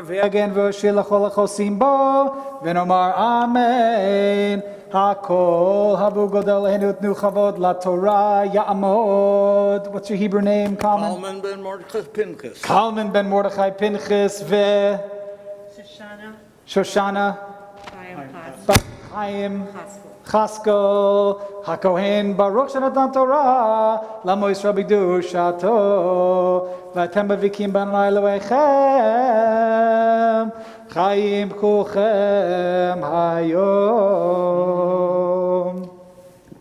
ve'agen v'oshil lachol achosim bo v'nomar amen hakol habu godel henu tnu chavod laTorah ya'amod. What's your Hebrew name, Kalman? Kalman ben Mordechai Pinchas. Kalman ben Mordechai Pinchas Shoshana Chaim Chaskol HaKohen Baruch Shenatan Torah Lamois Rabbi Dushato Vatem Bavikim Ben Elohechem Chaim Kulchem Hayom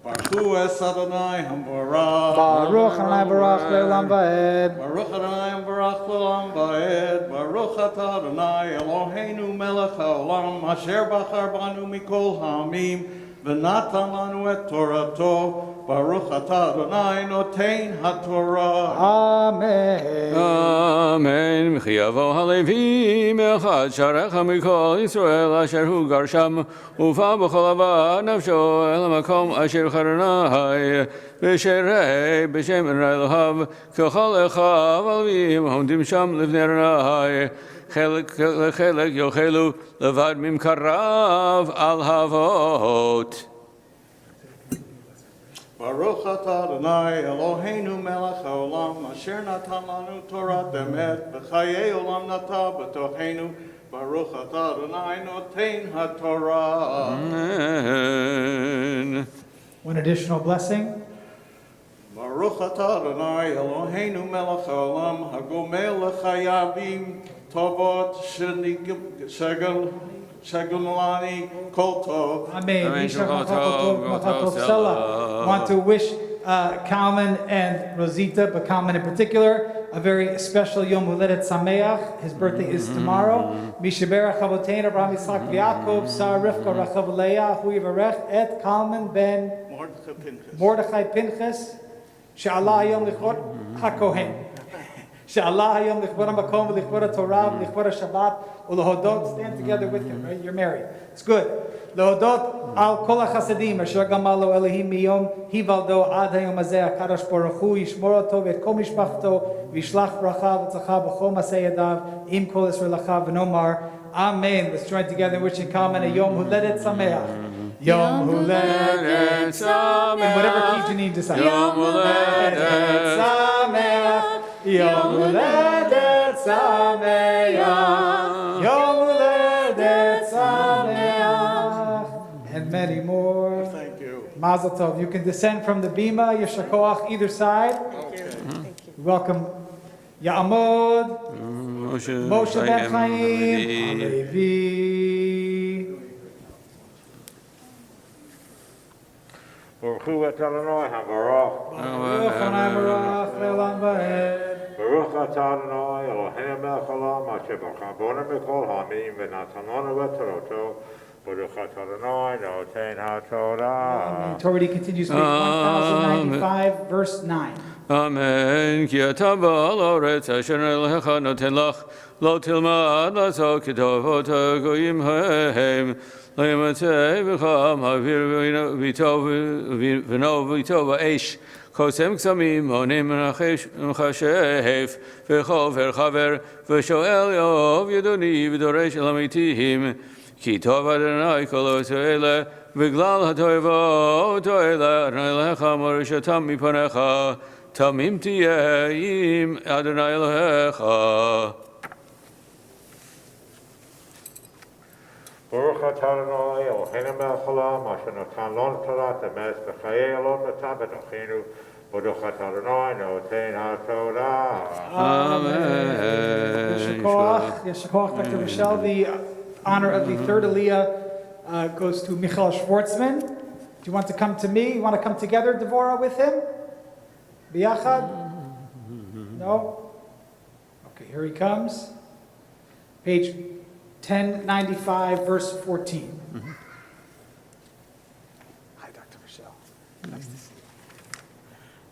Baruch es Adonai Hambarach. Baruch Adonai Barach Le'olam Va'ed. Baruch Adonai Hambarach Le'olam Va'ed. Baruch atah Adonai Eloheinu melech haolam asher bachar banu mikol ha'amim v'natan lanu et Torato. Baruch atah Adonai notein haTorah. Amen. Amen. V'chiyavo halevi me'achad sharecha mikol Yisrael asher hu garsham ufa b'chol avad nafsho el hamakom asher charanai v'sherei b'shem Elohav k'chol echav alvim homdim sham livnei Adonai chelek lechelek yochelu levad mimkarav al havot. Baruch atah Adonai Eloheinu melech haolam asher natan lanu Torah emet v'chayei olam nata b'tochenu Baruch atah Adonai noten haTorah. Amen. One additional blessing. Baruch atah Adonai Eloheinu melech haolam hagomel l'chayavim tovot shegalani kol tov. Amen. Amen. Yishar Machal Tov, Machal Tov Selah. Want to wish Kalman and Rosita, but Kalman in particular, a very special Yom Huledet Sameach. His birthday is tomorrow. Mishaberach Chavotein, Abraham Yitzchak Yaakov, Sarah Rivka, Rachav Leah, Hu Yivarech, Et Kalman ben Mordechai Pinchas, She'Allah Hayom Lichvod HaKohen. She'Allah Hayom Lichvod HaMakom, Lichvod HaTorah, Lichvod HaShabbat, U'Lehodot, stand together with him, right? You're married. It's good. Lehodot al kol hachasadim asher gamalo Elohim miyom hivaldo ad hayom hazeh HaKadosh Baruch Hu yishmor oto v'et kol mishpachto v'yishlach bracha v'tzacha b'chol masei yadav im kol Yisrael lachav v'nomar Amen. Let's join together in wishing Kalman a Yom Huledet Sameach. Yom Huledet Sameach. And whatever key you need to say. Yom Huledet Sameach. Yom Huledet Sameach. Yom Huledet Sameach. And many more. Thank you. Mazel Tov. You can descend from the bima, Yeshar Koach, either side. Welcome. Ya'amod. Moshe Ben Chaim. Levi. Baruch hu et Adonai habarach. Baruch Adonai Barach Le'olam Va'ed. Baruch atah Adonai Eloheinu melech haolam asher b'chabonu mikol ha'amim v'natanonu et Torato. Baruch atah Adonai noten haTorah. Torah continues page 1095, verse 9. Amen. Ki ata ba'al haaretz asher Elohecha noten lach, lo tilmad לעשות כטובות הגויים הם, לא ימצא בך מעביר ונו ואיתו באש, קוסם קסמים, מונים מחשף, וחובר חבר, ושואל יאוב ידוני ודורש אל המתים, כי טוב אדוני כל עושה אלה, בגלל התועבות האלה, אדוני לך מורשתם מפניך, תמים תהיה עם אדוני אלוהיך. Baruch atah Adonai Eloheinu melech haolam asher natan lanu Torat emes v'chayei elon natan b'nochenu. Baruch atah Adonai noten haTorah. Amen. Yeshar Koach, Dr. Michelle. The honor of the third Aliyah goes to Michael Schwartzman. Do you want to come to me? You want to come together, Devorah, with him? Biyachad? No? Okay, here he comes. Page 1095, verse 14. Hi, Dr. Michelle. Nice to see you.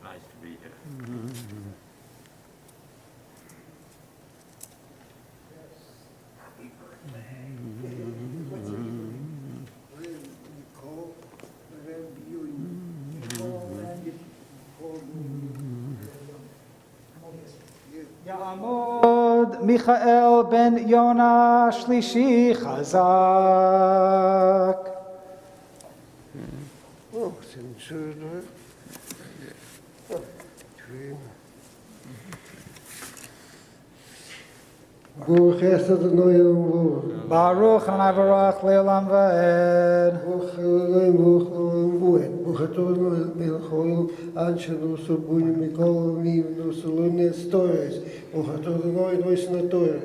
Nice to be here. Ya'amod Michael ben Yonah Shlishi Chazak. Baruch Adonai Eloheinu. Baruch Adonai Barach Le'olam Va'ed. Baruch Adonai Baruch Le'olam Va'ed. Baruch Adonai melech haolam asher nosu b'nu mikol ha'amim v'nosu lo ne'storos. Baruch Adonai noisen haTorah.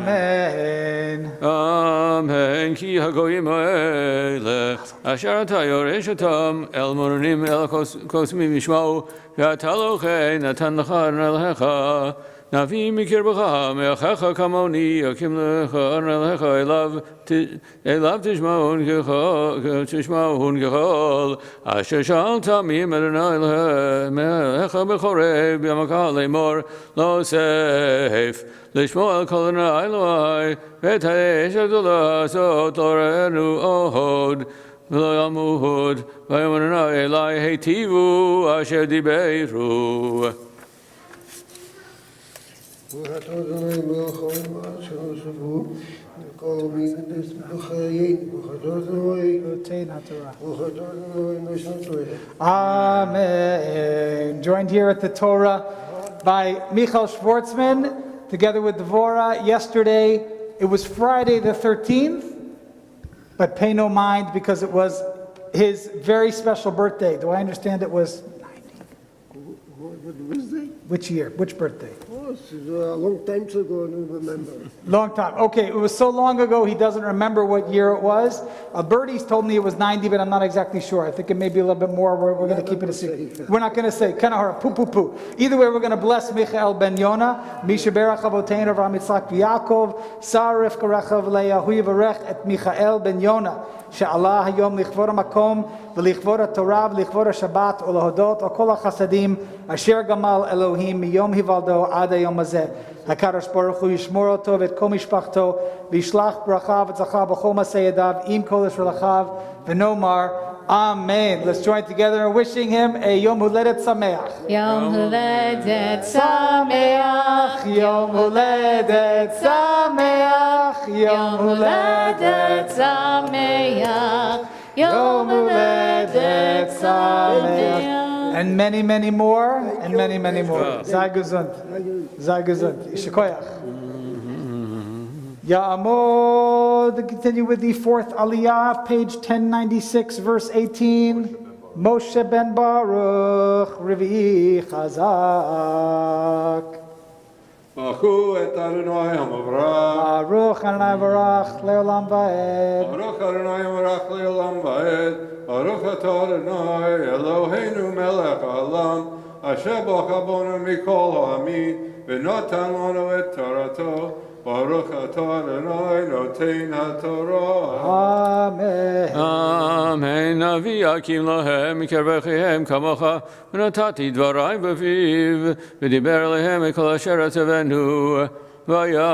Amen. Amen. Ki hagoyim ha'ele, asher ata yoresh otam, el morunim el kosmim yishma'u, ve'ata lochei natan lecha Elohecha, navi mikir b'cha, me'achecha kamoni, yakim lecha Elohecha, elav tishma'un kechol, asher sha'alta mim Adonai Elohecha b'choreb, yamaka le'mor, lo seif, לשמוע על כל עיני אלוהי, ואת האש הגדולה הזאת לא ראינו עוד, ולא ימות, ויאמר אדוני אלי היטיבו אשר דיברו. Baruch Adonai melech haolam asher nosu b'nu mikol ha'amim v'nosu lo Baruch Adonai Baruch Adonai noisen haTorah. Amen. Joined here at the Torah by Michael Schwartzman, together with Devorah. Yesterday, It was Friday the 13th, but pay no mind because it was his very special birthday. Do I understand it was 90? What was it? Which year? Which birthday? Oh, it's a long time ago, I don't remember. Long time. Okay, it was so long ago he doesn't remember what year it was. Birdie's told me it was 90, but I'm not exactly sure. I think it may be a little bit more. We're going to keep it a secret. We're not going to say. Kanahara, poo, poo, poo. Either way, we're going to bless Michael ben Yonah, Misha Berach Avoteinu Avraham Yitzchak V'Yaakov, Sarah Rivka Rechav Leah, Hu Yivarech et Michael ben Yonah, she'alah hayom lichvor hamakom, v'lichvor haTorah, v'lichvor haShabbat, u'lehodot, u'kol hachasadim, asher gamal Elohim, miyom hivaldo ad hayom hazeh. HaKadosh Baruch Hu yishmor oto v'et kol mishpachto, v'yishlach bracha v'tzachah b'chol masei yadav, im kol yisraelachav, v'nomar, Amen. Let's join together in wishing him a Yom Huledet Sameach. Yom Huledet Sameach, Yom Huledet Sameach, Yom Huledet Sameach, Yom Huledet Sameach. And many, many more, and many, many more. Sei gesund. Sei gesund. Yishikoyach. Ya'amod, continue with the fourth aliyah, page 1096, verse 18. Moshe ben Baruch, Revi'i Chazak. Baruch et Adonai HaMavrach. Baruch Adonai Barach, Leolam Va'ed. Baruch Adonai HaMavrach Leolam Va'ed. Baruch atah Adonai Eloheinu melech haolam, asher b'chabonu mikol ha'amin, v'notan lanu et Torato. Baruch atah Adonai noten haTorah. Amen. Amen. Navi Akim lahem mikervechihem kamocha, v'natati dvarai b'fiv, v'diber lehem ekol asher atzavenu. Vaya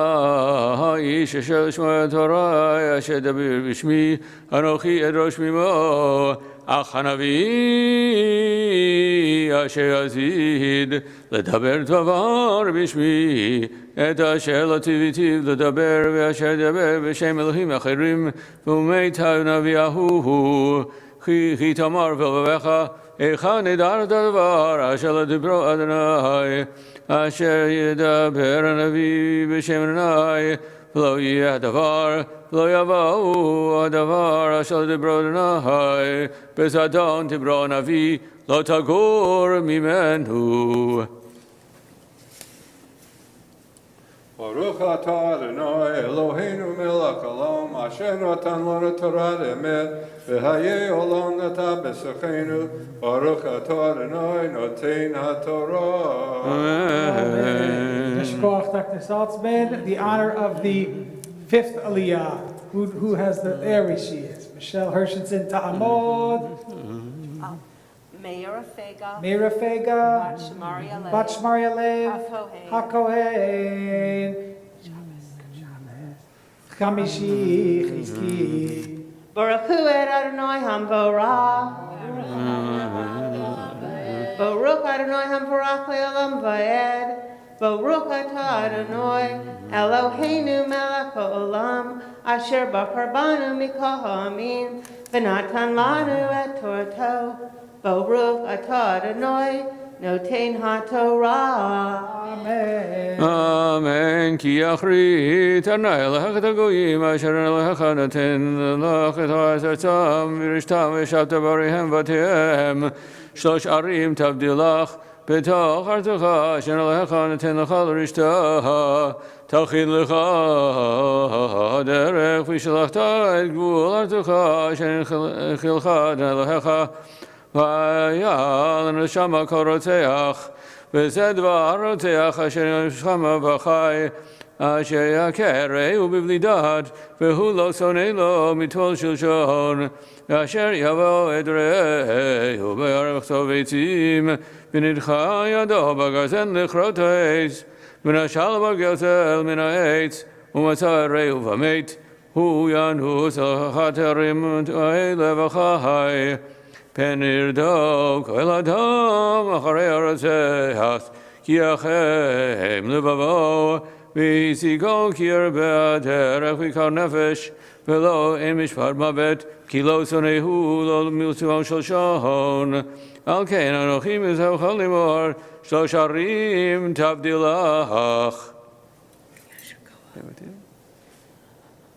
ha'ish asher l'shmo haTorah, asher dabir b'shmi, anochi edosh mimo, ach hanavi asher azid, ledaber dvavar b'shmi, את אשר לא טיביתיו לדבר ואשר דבר בשם אלוהים אחרים ומת הנביא ההוא כי תאמר בלבבך היכן נדעת הדבר אשר לא דיברו אדוני אשר ידבר הנביא בשם אדוני ולא יהיה הדבר ולא יבואו הדבר אשר לא דיברו אדוני בזדון דיברו הנביא לא תגור ממנו. Baruch atah Adonai Eloheinu melech haolam, asher natan lanu Torah emet, v'hayei olam nata b'sechenu. Baruch atah Adonai noten haTorah. Amen. Yeshkoach, Dr. Saltzman, the honor of the fifth aliyah. Who has the, there she is. Michelle Hershenson Ta'amod. Meira Fega, Meira Fega. Bat Shmaria Lev. HaKohen. Chamishi Chizki. Baruch Hu et Adonai Hamvorah. Baruch Adonai Hamvorach le'olam va'ed. Baruch atah Adonai Eloheinu melech haolam, asher b'charbanu mikol ha'amin, v'natan lanu et Torato. Baruch atah Adonai noten haTorah. Amen. Amen. Ki achrit Adonai elech et hagoyim asher elech noten lech et ha'atzam v'rishtam v'shavta barihem v'tihem shlosh arim tavdilach בתוך ארצך אשר לך נתן לך לרשתה תכין לך דרך ושלחת את גבול ארצך אשר הנחילך אלוהיך והיה לנו שמה כל רוצח וזה דבר רוצח אשר נשכמה בחי אשר יכר רעהו בבלי דעת והוא לא שונא לו מטול שלשון אשר יבוא את רעהו בערבתו ביצים ונדחה ידו בגרזן לכרות העץ ונשל בגרזל מן העץ ומצא רעהו ומת הוא ינוס על החתרים האלה וחי פן ירדוף כל אדם אחרי הרוצח כי יחם לבבו וישיגו כי ירבה הדרך ויקר נפש ולא אין משפט מוות כי לא שונאהו לא מלצוון של שעון על כן אנוכי מזהוך לאמור שלוש ערים תבדיל לך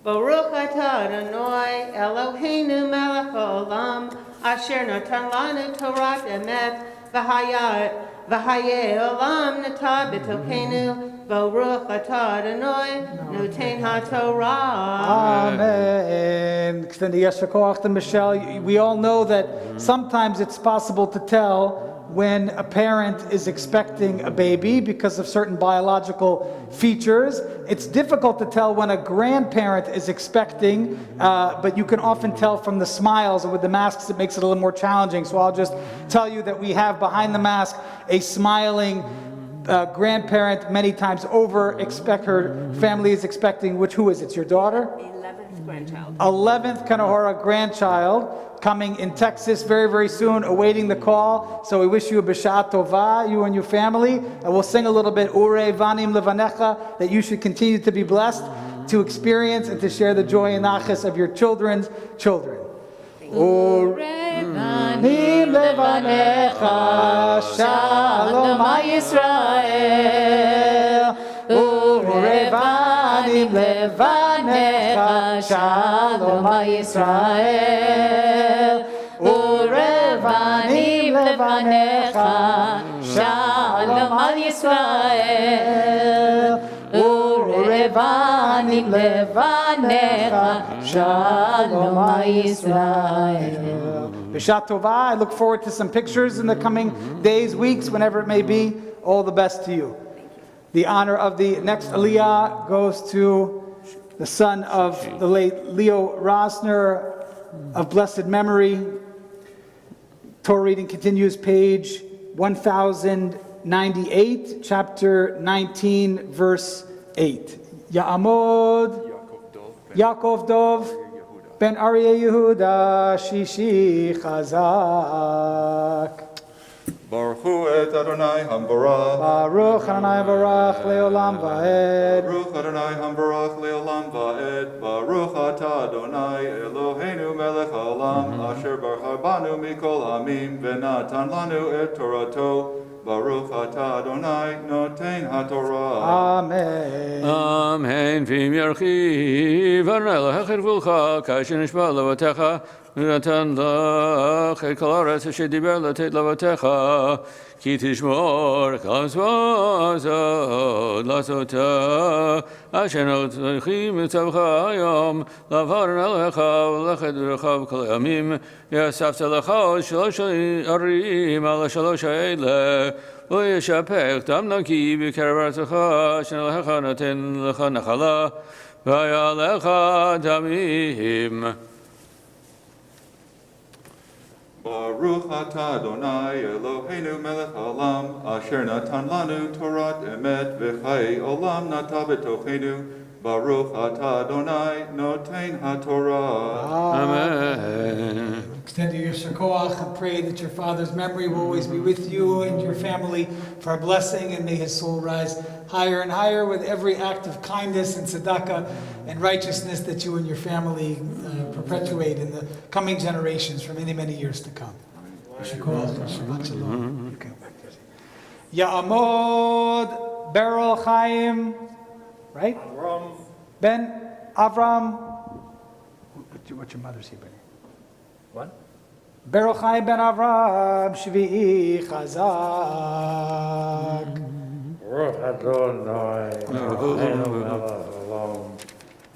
Baruch atah Adonai Eloheinu melech haolam asher natan lanu Torah emet v'hayeh olam nata b'tokeinu Baruch atah Adonai noten haTorah. Amen. Extend the Yeshua Koach to Michelle. We all know that sometimes it's possible to tell when a parent is expecting a baby because of certain biological features. It's difficult to tell when a grandparent is expecting, but you can often tell from the smiles, and with the masks it makes it a little more challenging. So I'll just tell you that we have behind the mask a smiling grandparent many times over. Her family is expecting, who is it? It's your daughter? 11th grandchild. 11th Kanahora grandchild coming in Texas very, very soon, awaiting the call. So we wish you a B'Shah Tova, you and your family. And we'll sing a little bit, Ure Vanim Levanecha, that you should continue to be blessed, to experience and to share the joy and nachas of your children's children. Ure Vanim Levanecha, Shalom Yisrael. Ure Vanim Levanecha, Shalom Yisrael. Urevanim levanecha, Shalom Yisrael. Urevanim levanecha, Shalom Yisrael. B'Shah Tova. I look forward to some pictures in the coming days, weeks, whenever it may be. All the best to you. The honor of the next Aliyah goes to the son of the late Leo Rosner, of blessed memory. Torah reading continues, page 1098, chapter 19, verse 8. Ya'amod Yaakov Dov ben Aryeh Yehuda Shishi Chazak. Baruch Hu et Adonai Hambarach. Baruch Adonai Barach Leolam Va'ed. Baruch Adonai Hambarach Leolam Va'ed. Baruch Atah Adonai Eloheinu Melech Haolam Asher Baruch Banu Mikol Hamim V'natan Lanu et Torato. Baruch Atah Adonai Noten HaTorah. Amen. Amen. V'im yarchiv Adonai l'hecher v'ulcha kasher nishba l'avatecha ונתן לך את כל הארץ אשר דיבר לתת לאבותיך, כי תשמור כל המצווה הזאת לעשותה, אשר אנוכי מצווך היום, לעבור עליך וללכת בדרכך בכל הימים, ואספת לך עוד 3 ערים על 3 האלה, וישפך דם נקי בקרב ארצך, אשר אלוהיך נותן לך נחלה, והיה לך דמים. Baruch atah Adonai Eloheinu melech haolam asher natan lanu Torat emet v'chayei olam nata b'tochenu. Baruch atah Adonai noten haTorah. Amen. Extend your Shekoach and pray that your father's memory will always be with you and your family for a blessing, and may his soul rise higher and higher with every act of kindness and tzedakah and righteousness that you and your family perpetuate in the coming generations for many, many years to come. Shekoach and Shabbat Shalom. Ya'amod Beryl Chaim, right? Ben Avram. What's your mother's Hebrew name? What? Beryl Chaim Ben Avram Shvi'i Chazak. Baruch Adonai Eloheinu melech haolam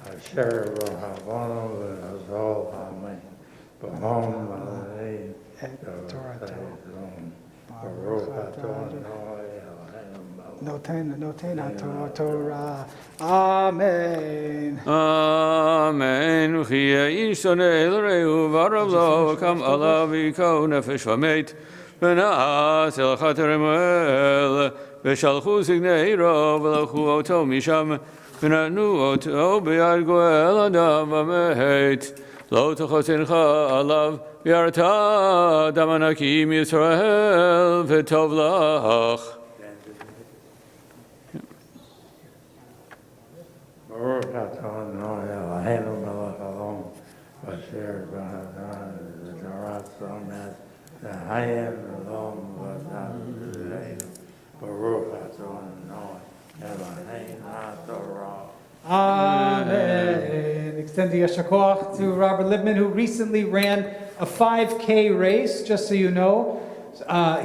asher b'havanu v'azol hamein b'hom v'alein Baruch Adonai Noten Torah. Amen. Amen. וכי האיש שונא אל רעהו ורב לו וקם עליו והיכהו נפש ומת ונעש אל חטר המואל ושלחו סגני עירו ולקחו אותו משם ונתנו אותו ביד גואל אדם ומת לא תחותנך עליו ויראת דם הנקי מישראל וטוב לך. Baruch Adonai Eloheinu melech haolam asher b'havanu v'torat emet v'chayei olam v'natan Baruch Adonai Eloheinu HaTorah. Amen. extend the yashar koach to Robert Libman, who recently ran a 5K race, just so you know.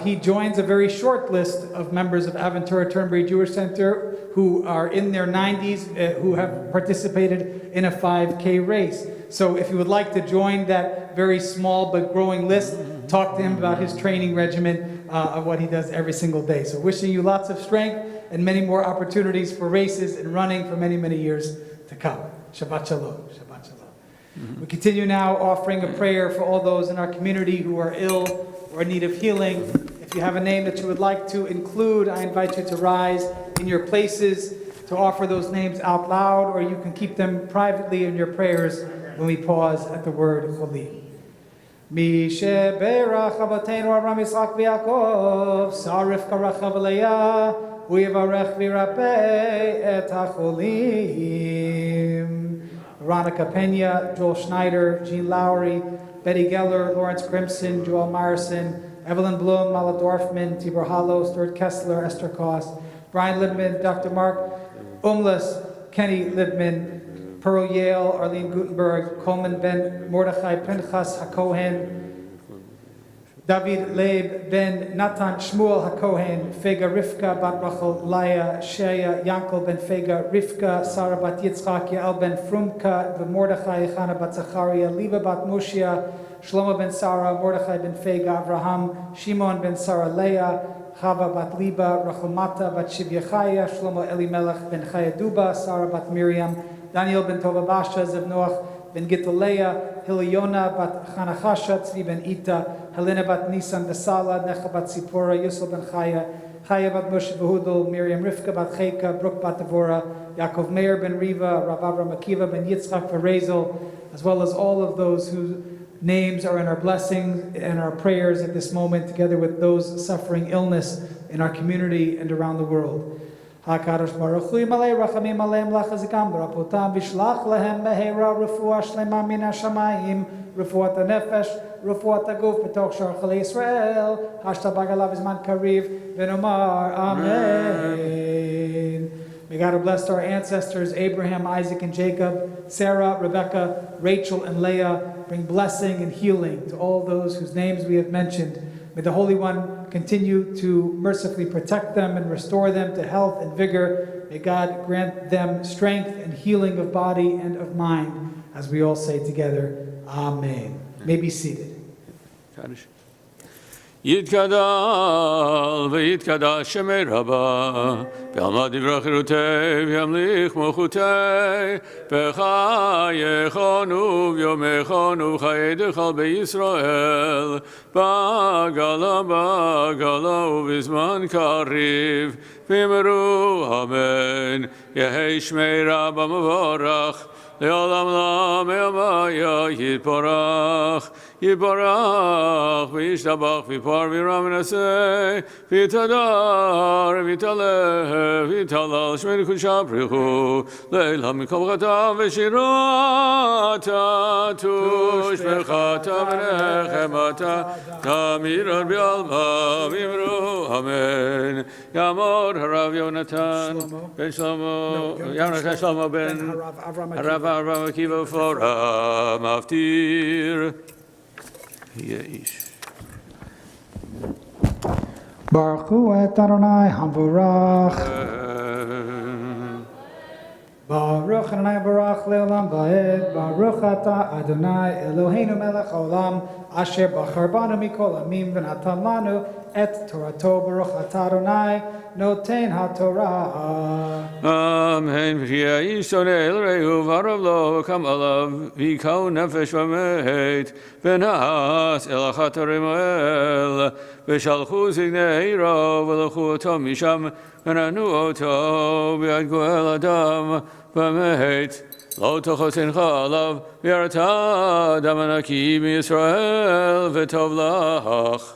He joins a very short list of members of Aventura Turnberry Jewish Center who are in their 90s, who have participated in a 5K race. So if you would like to join that very small but growing list, talk to him about his training regimen of what he does every single day. So wishing you lots of strength and many more opportunities for races and running for many, many years to come. Shabbat Shalom. Shabbat Shalom. We continue now offering a prayer for all those in our community who are ill or in need of healing. If you have a name that you would like to include, I invite you to rise in your places to offer those names out loud, or you can keep them privately in your prayers when we pause at the word Choli. Mi sheberach Avotenu Avraham Yitzchak v'Yaakov, Sarif Karachav Leah, U'yivarech v'Yirapeh et hacholim. Veronica Pena, Joel Schneider, Jean Lowry, Betty Geller, Lawrence Crimson, Joel Myerson, Evelyn Bloom, Mala Dorfman, Tibor Hallow, Stuart Kessler, Esther Koss, Brian Libman, Dr. Mark Umlas, Kenny Libman, Pearl Yale, Arlene Gutenberg, Coleman Ben Mordechai Pinchas HaKohen, David Leib Ben Natan Shmuel HaKohen, Fega Rivka Bat Rachel Laya Sheya Yankel Ben Fega Rivka Sarah Bat Yitzchak Yael Ben Frumka Mordechai Chana Bat Zacharia Liba Bat Mushia Shlomo Ben Sarah Mordechai Ben Fega Avraham Shimon Ben Sarah Leah Chava Bat Liba Rachel Mata Bat Shivya Shlomo Elimelech Ben Chaya Duba Sarah Bat Miriam Daniel Ben Tova Basha Zev Noach Ben Gitaleya Hiliona Bat Chanachasha Tzvi Ben Ita Helena Bat Nisan Vesala Necha Bat Sipora Yusuf Ben Chaya Chaya Bat Moshe Behudel Miriam Rivka Bat Cheka Brooke Bat Devora Yaakov Meir Ben Riva Rav Avram Akiva Ben Yitzchak Verezel, as well as all of those whose names are in our blessings and our prayers at this moment, together with those suffering illness in our community and around the world. HaKadosh Baruch Hu Yimalei Rachamim Aleim Lachazikam B'Rapotam V'Shlach Lehem Behera Refuah Shlema Min HaShamayim Refuat HaNefesh Refuat HaGuf B'Toch Shar Chalei Yisrael Hashta Bagalav Izman Kariv V'Nomar Amen. May God have blessed our ancestors Abraham, Isaac, and Jacob, Sarah, Rebecca, Rachel, and Leah. Bring blessing and healing to all those whose names we have mentioned. May the Holy One continue to mercifully protect them and restore them to health and vigor. May God grant them strength and healing of body and of mind, as we all say together, Amen. May be seated. יתגדל ויתקדש שמי רבה, ועמד דברי חירותי וימליך מלכותי, בחייכנו וביומכנו ובחיי דכל בישראל, בגלה ובזמן קריב, ואמרו אמן, יהי שמי רבה מבורך, לעולם לעם ימיה יתברך, יתברך וישתבח ויפאר וירם ונשא, ויתהדר ויתהלל ויתהלל שמי קודשה בריחו, לילה מכל חטא ושירתה תושבחתה ונחמתה, תמיר על בעלמה ואמרו אמן. יעמוד הרב יונתן בן שלמה, יונתן שלמה בן הרב אברהם עקיבא ופלורה מפטיר. יהיה איש. ברכו את אדוני המבורך. ברוך אדוני ברוך לעולם ועד, ברוך אתה אדוני אלוהינו מלך העולם, אשר בחר בנו מכל עמים ונתן לנו את תורתו. ברוך אתה אדוני נותן התורה. אמן. וכי האיש שונא אל רעהו ורב לו וקם עליו, והיכהו נפש ומת, ונעש אל אחת ערי מואל, ושלחו זקני עירו ולקחו אותו משם, ונתנו אותו ביד גואל אדם ומת. לא תחוסנך עליו, ויראת דם נקי מישראל וטוב לך.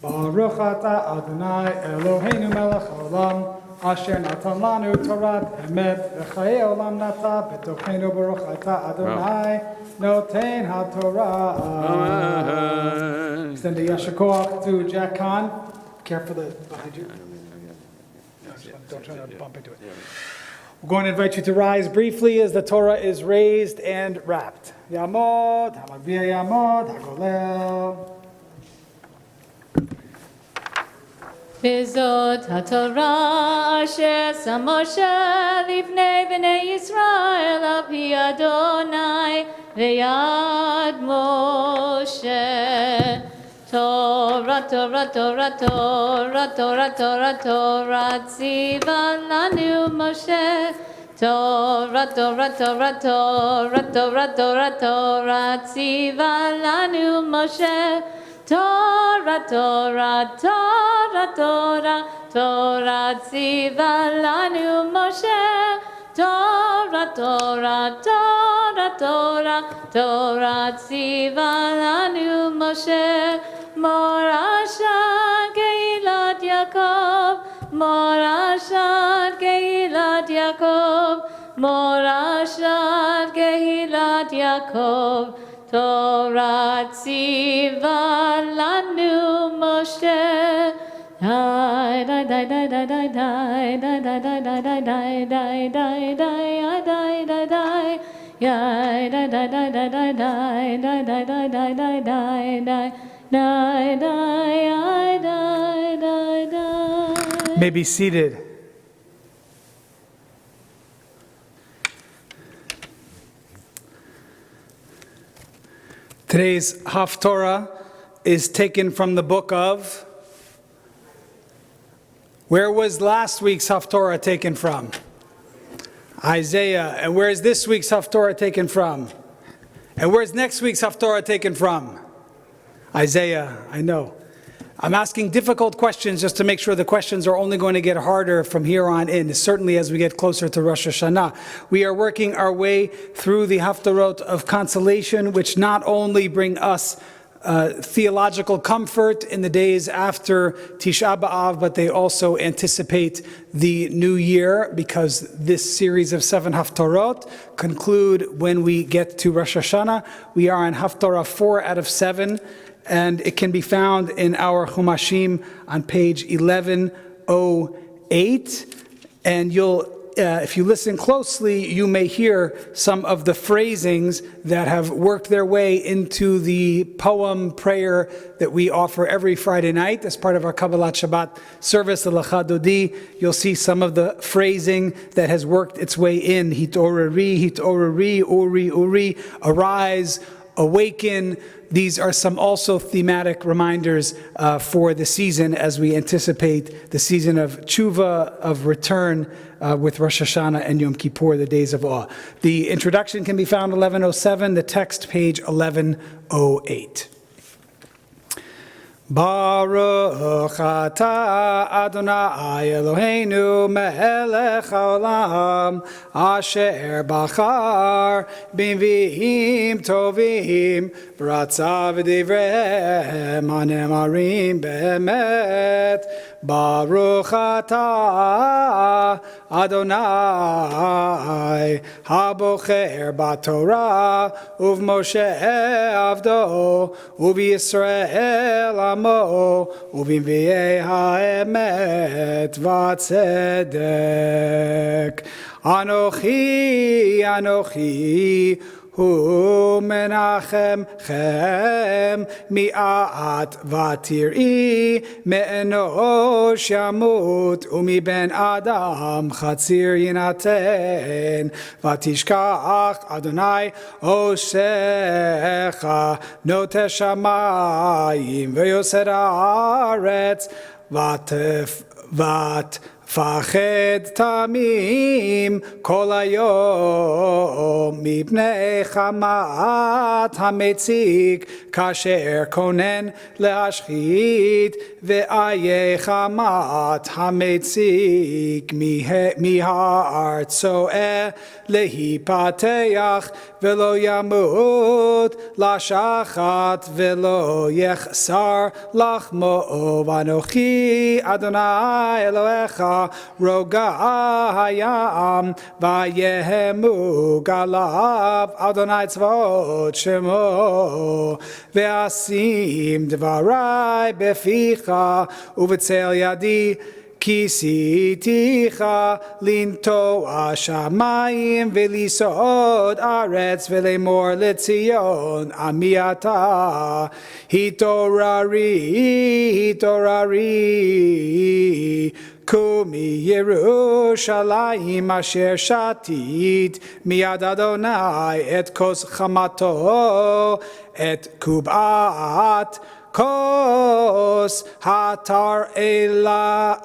ברוך אתה אדוני אלוהינו מלך העולם, אשר נתן לנו תורת אמת וחיי עולם נטע בתוכנו. ברוך אתה אדוני נותן התורה. Extend the yashar koach to Jack Kahn. Careful behind you. Don't try to bump into it. We're going to invite you to rise briefly as the Torah is raised and wrapped. Yamod, Hamagvia Yamod, Hagolel. V'zot haTorah asher sam Moshe lifnei bnei Yisrael al pi Adonai v'yad Moshe. Torah, Torah, Torah, Torah, Torah, Torah, Torah, tziva lanu Moshe. Torah, Torah, Torah, Torah, Torah, Torah, Torah, tziva lanu Moshe. Torah, Torah, Torah, Torah, Torah, tziva lanu Moshe. Torah, Torah, Torah, Torah, Torah, tziva lanu Moshe. Morashat Keilat Yaakov, Morashat Keilat Yaakov, Morashat Keilat Yaakov. Torah tziva lanu Moshe. Die, die, die, die, die, die, die, die, die, die, die, die, die, die, die, die, die. Yeah, die, die, die, die, die, die, die, die, die, die, die, die, die. Die, die, die, die, die. May be seated. Today's Haftorah is taken from the book of... Where was last week's Haftorah taken from? Isaiah. And where is this week's Haftorah taken from? And where's next week's Haftorah taken from? Isaiah, I know. I'm asking difficult questions just to make sure the questions are only going to get harder from here on in, certainly as we get closer to Rosh Hashanah. We are working our way through the Haftarot of consolation, which not only bring us theological comfort in the days after Tisha B'Av, but they also anticipate the new year, because this series of 7 Haftarot conclude when we get to Rosh Hashanah. We are on Haftarah 4 out of 7, and it can be found in our Chumashim on page 1108. And if you listen closely, you may hear some of the phrasings that have worked their way into the poem prayer that we offer every Friday night as part of our Kabbalat Shabbat service, the Lecha Dodi. You'll see some of the phrasing that has worked its way in. Hitorari, hitorari, uri, uri, arise, awaken. These are some also thematic reminders for the season as we anticipate the season of tshuva, of return with Rosh Hashanah and Yom Kippur, the days of awe. The introduction can be found 1107, the text page 1108. Baruch atah Adonai Eloheinu melech haolam asher bachar b'nviim tovim v'ratza v'divrei hanemarim be'emet. Baruch atah Adonai habocher b'Torah uv'Moshe avdo uv'Yisrael amo uv'nviei ha'emet v'tzedek. Anochi, Anochi hu menachem chem mi'at v'tir'i me'enosh yamut u'miben adam chatzir yinaten v'tishkach Adonai oshecha note shamayim v'yoser haaretz Fached tamim kol hayom mipnei chamat hametzik kasher konen leashchit ve'aye chamat hametzik mihar tzoeh lehipateach velo yamut lashachat velo yechsar lachmo vanochi Adonai Elohecha Roga hayam vayehemu galav Adonai tzvot shemo ve'asim dvarai beficha uvetzel yadi כיסיתיך לנטוע שמיים ולסעוד ארץ ולאמור לציון עמי אתה. התעוררי קומי ירושלים אשר שתית מיד אדוני את כוס חמתו את קובעת כוס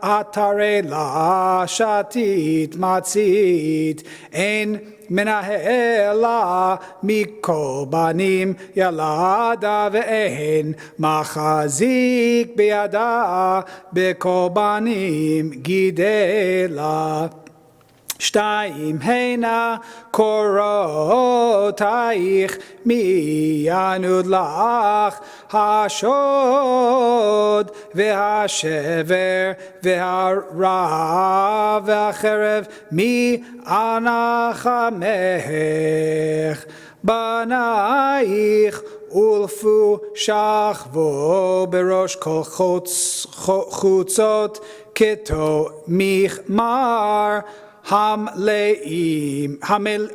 התרעלה שתית מצית אין מנהלה מכל בנים ילדה ואין מחזיק בידה בכל בנים גידלה. 2 הנה קורותייך מי ינוד לך השוד והשבר והרע והחרב מי אנחמך. בנייך אולפו שכבו בראש כל חוצות כתו מחמר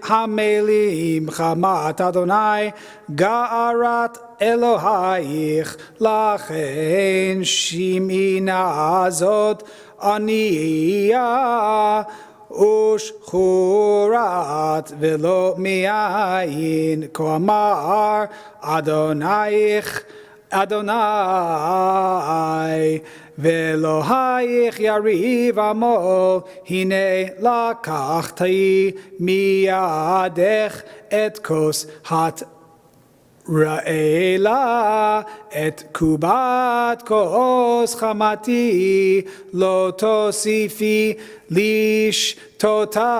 המלים חמת אדוני גערת אלוהיך לכן שמעינה זאת ענייה ושחורת ולא מאין כה אמר אדונייך אדוני ואלוהיך יריב עמו הנה לקחתי מידך את כוס רעלה את קובת כוס חמתי לא תוסיפי לשתותה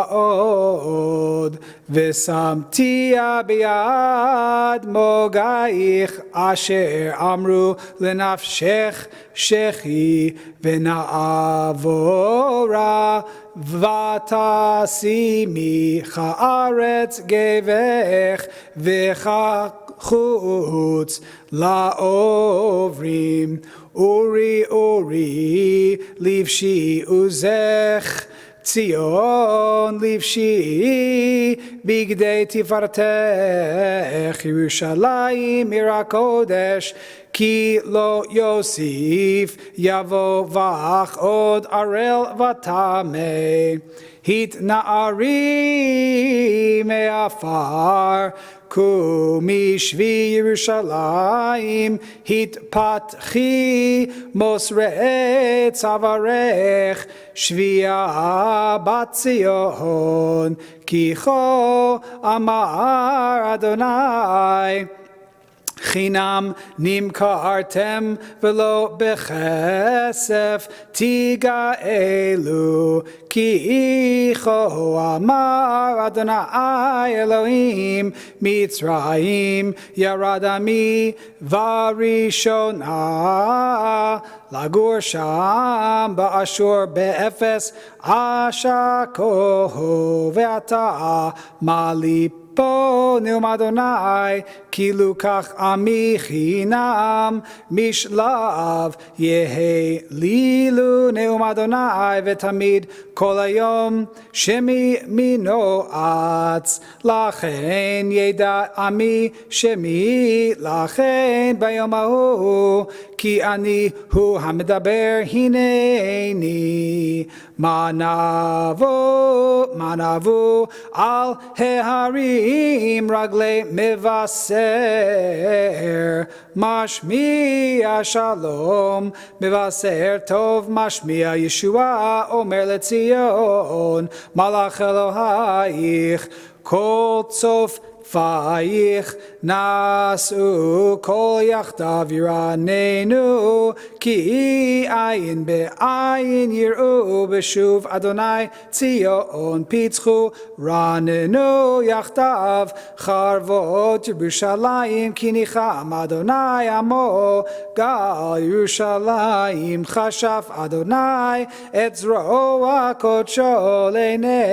עוד ושמתיה ביד מוגייך אשר אמרו לנפשך שכי ונעבורה ותשימי כארץ גבך וכחוץ לעוברים אורי אורי לבשי עוזך ציון לבשי בגדי תפארתך ירושלים עיר הקודש כי לא יוסיף יבוא בך עוד ערל וטמא. התנערי מעפר קומי שבי ירושלים התפתחי מוסרי צווארך שביעה בת ציון כי כה אמר אדוני חינם נמכרתם ולא בכסף תגאלו כי כה אמר אדוני אלוהים מצרים ירד עמי בראשונה לגור שם באשור באפס אשקו ואתה מעלי פה נאום אדוני כי לוקח עמי חינם משלב יהא לילו נאום אדוני ותמיד כל היום שמי מנועץ לכן ידע עמי שמי לכן ביום ההוא כי אני הוא המדבר הנני מה נבוא על ההרים רגלי מבשר משמיע שלום מבשר טוב משמיע ישועה אומר לציון מלאך אלוהיך כל צוף פייך נשאו כל יחדיו ירננו כי עין בעין יראו בשוב אדוני ציון פיצחו רננו יחדיו חרבות ירושלים כי ניחם אדוני עמו גל ירושלים חשף אדוני את זרועו הקודשו לעיני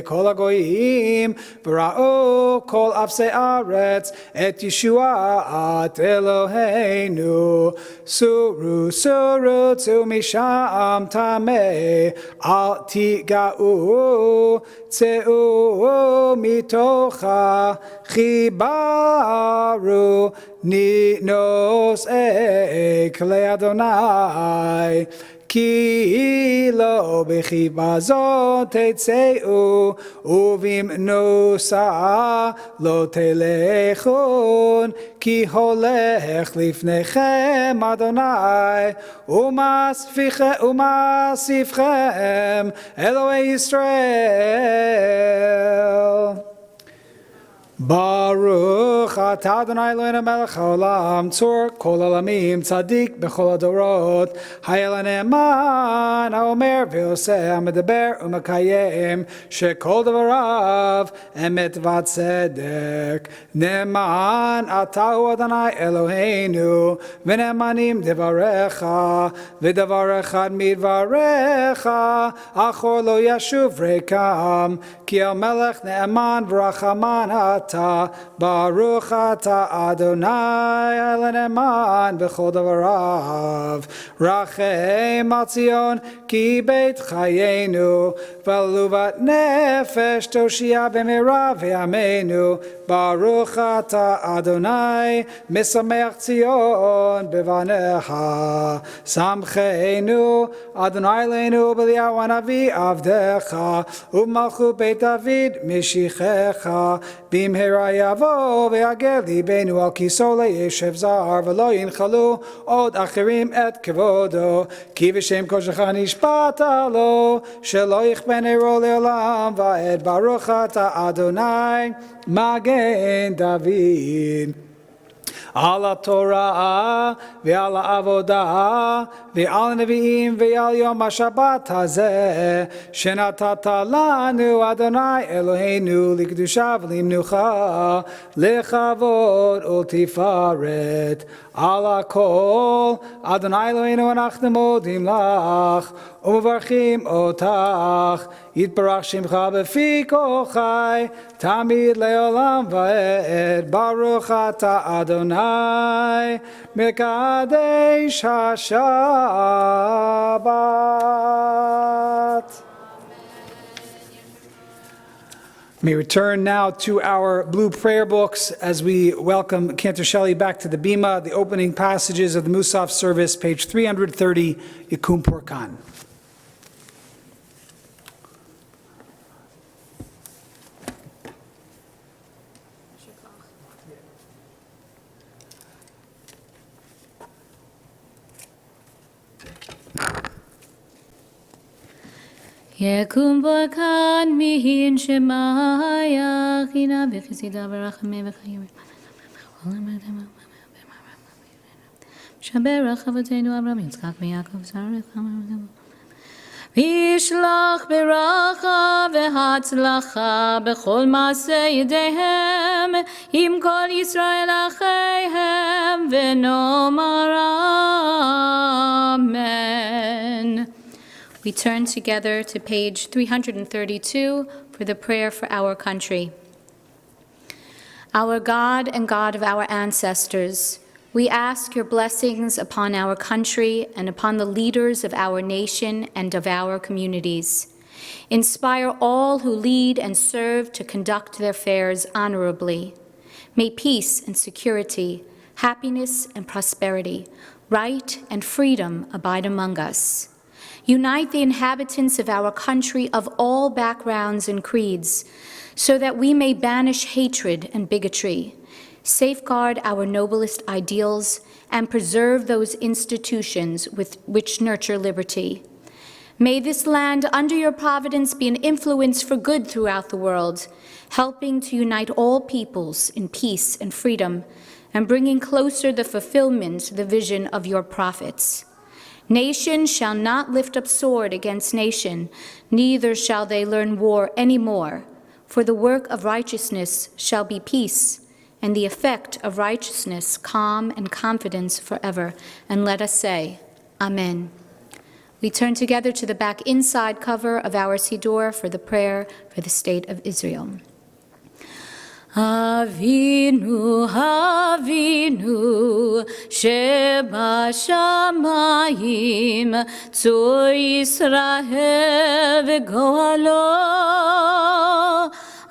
כל הגויים וראו כל אפסי ארץ et Yeshuat Eloheinu. Suru, suru, tzu misham tameh, al tiga'u, tzeu mitocha, chibaru, ninos ekle Adonai. Ki lo bechibazot tetzeu uvim nosa lo telechon ki holech lifnechem Adonai umasifchem Eloi Yisrael. Baruch atah Adonai Eloheinu melech haolam tzur kol olamim tzadik bechol adorot hayel hane'eman haomer v'yoseh hamedaber u'mekayem shekol devarav emet v'tzedek ne'eman atahu Adonai Eloheinu v'ne'emanim devarecha v'davar echad midvarecha achor lo yashuv rekam ki el melech ne'eman v'rachaman Baruch ata Adonai Eloheinu b'chol davarav Rachem al Tzion ki beit chayenu v'aluvat nefesh toshia b'meira v'yameinu Baruch ata Adonai misameach Tzion b'vanecha Samcheinu Adonai Eloheinu b'liyahu hanavi avdecha u'malchut beit David mishichecha Bimhera yavo ve'agel libenu al kiso le'yeshev zar v'lo yinchalu od achirim et kevodo ki v'shem koshecha nishbata lo shelo yichben ero le'olam va'ed baruch ata Adonai magen David. Ala Torah ve'ala avodah ve'al nevi'im ve'al yom ha'shabbat hazeh shenatata lanu Adonai Eloheinu likdusha v'limnucha lechavod ultifaret ala kol Adonai Eloheinu anachnu modim lach u'mevarchim otach yitbarach shimcha b'fi kochai tamid le'olam va'ed baruch ata Adonai mekadesh haShabbat. We return now to our blue prayer books as we welcome Cantor Shelley back to the Bima, the opening passages of the Musaf service, page 330, Yakum Por Kahn. יקום בו כאן מיהין שמאיה חינה וחסידה ורחמי וחיים שברך אבותינו אברהם יצחק ויעקב זרעך וישלח ברכה והצלחה בכל מעשה ידיהם עם כל ישראל אחיהם ונאמר אמן. We turn together to page 332 for the prayer for our country. Our God and God of our ancestors, we ask your blessings upon our country and upon the leaders of our nation and of our communities. Inspire all who lead and serve to conduct their affairs honorably. May peace and security, happiness and prosperity, right and freedom abide among us. Unite the inhabitants of our country of all backgrounds and creeds, so that we may banish hatred and bigotry, safeguard our noblest ideals, and preserve those institutions which nurture liberty. May this land under your providence be an influence for good throughout the world, helping to unite all peoples in peace and freedom, and bringing closer the fulfillment of the vision of your prophets. Nation shall not lift up sword against nation, neither shall they learn war any more. For the work of righteousness shall be peace, and the effect of righteousness calm and confidence forever. And let us say, Amen. We turn together to the back inside cover of our Siddur for the prayer for the state of Israel. Avinu, Avinu, Shebashamayim, Tzur Yisrael v'goalo.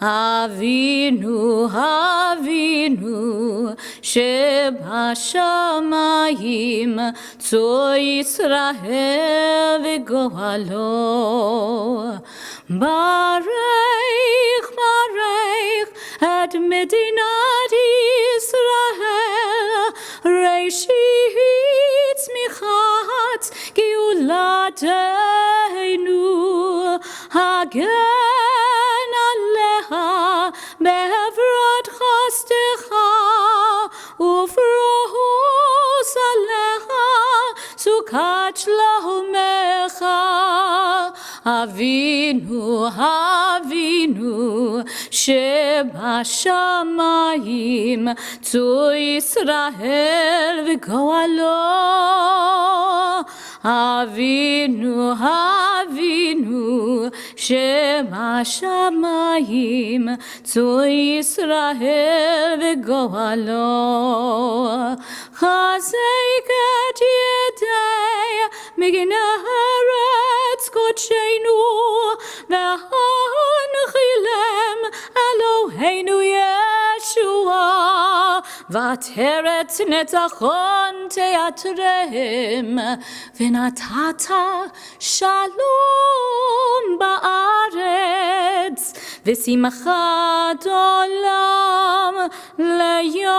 Avinu, Avinu, Shebashamayim, Tzur Yisrael v'goalo. Barech, Barech, at Medinat Yisrael, Reshit Michat Geulatenu, Hagen Aleha Be'evrot Chastecha, Ufrohos Aleha Sukat Shlomecha. Avinu, Avinu, Shebashamayim, Tzur Yisrael v'goalo. Avinu, Avinu, Shebashamayim, Tzur Yisrael v'goalo. Chazek et yedei migneret Kodeinu, v'hanchilem Eloheinu Yeshua, v'ateret netachon teatrem, v'natata shalom ba'aretz, v'simchat olam leYoshveo,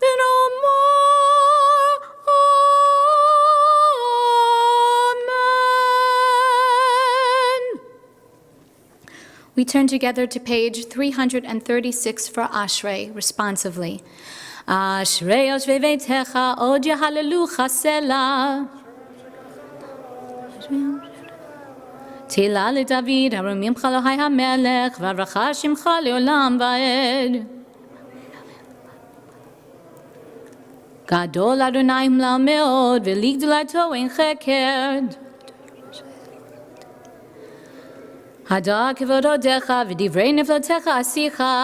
v'nomor We turn together to page 336 for Ashrei, responsively. Ashrei yoshvei veitecha, od yehallelu chasela. Tila leDavid, harumim chalohai hamelech, v'avracha shimcha leolam va'ed. Gadol Adonai himla meod, v'ligdulato ein cheker. Hada kevododecha v'divrei neflotecha asicha.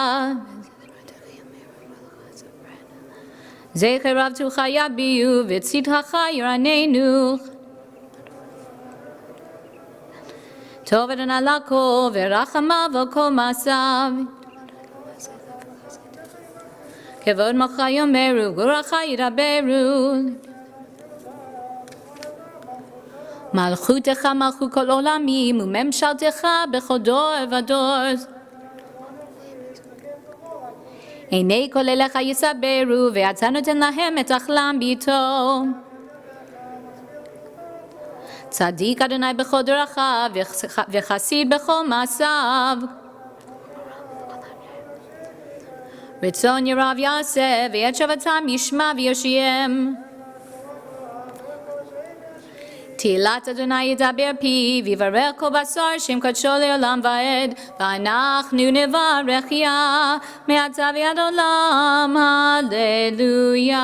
Zecher avtucha yabiu v'tzidchacha yiranenu. Tov Adonai lako v'rachamav v'kol masav. Kevod mocha yomeru guracha yiraberu. Malchutecha malchut kol olamim umemshaltecha bechol dor v'dor. Einei kol elecha yisaberu ve'ata noten lahem et achlam bito. Tzadik Adonai bechol doracha v'chasid bechol masav. Ritzon yerav yaseh ve'et shavatam yishma v'yoshiem. Tilat Adonai yidaber pi, vivarech kol basar shem kadsho le'olam va'ed, v'anachnu nevarech ya, me'ata v'ad olam, hallelujah.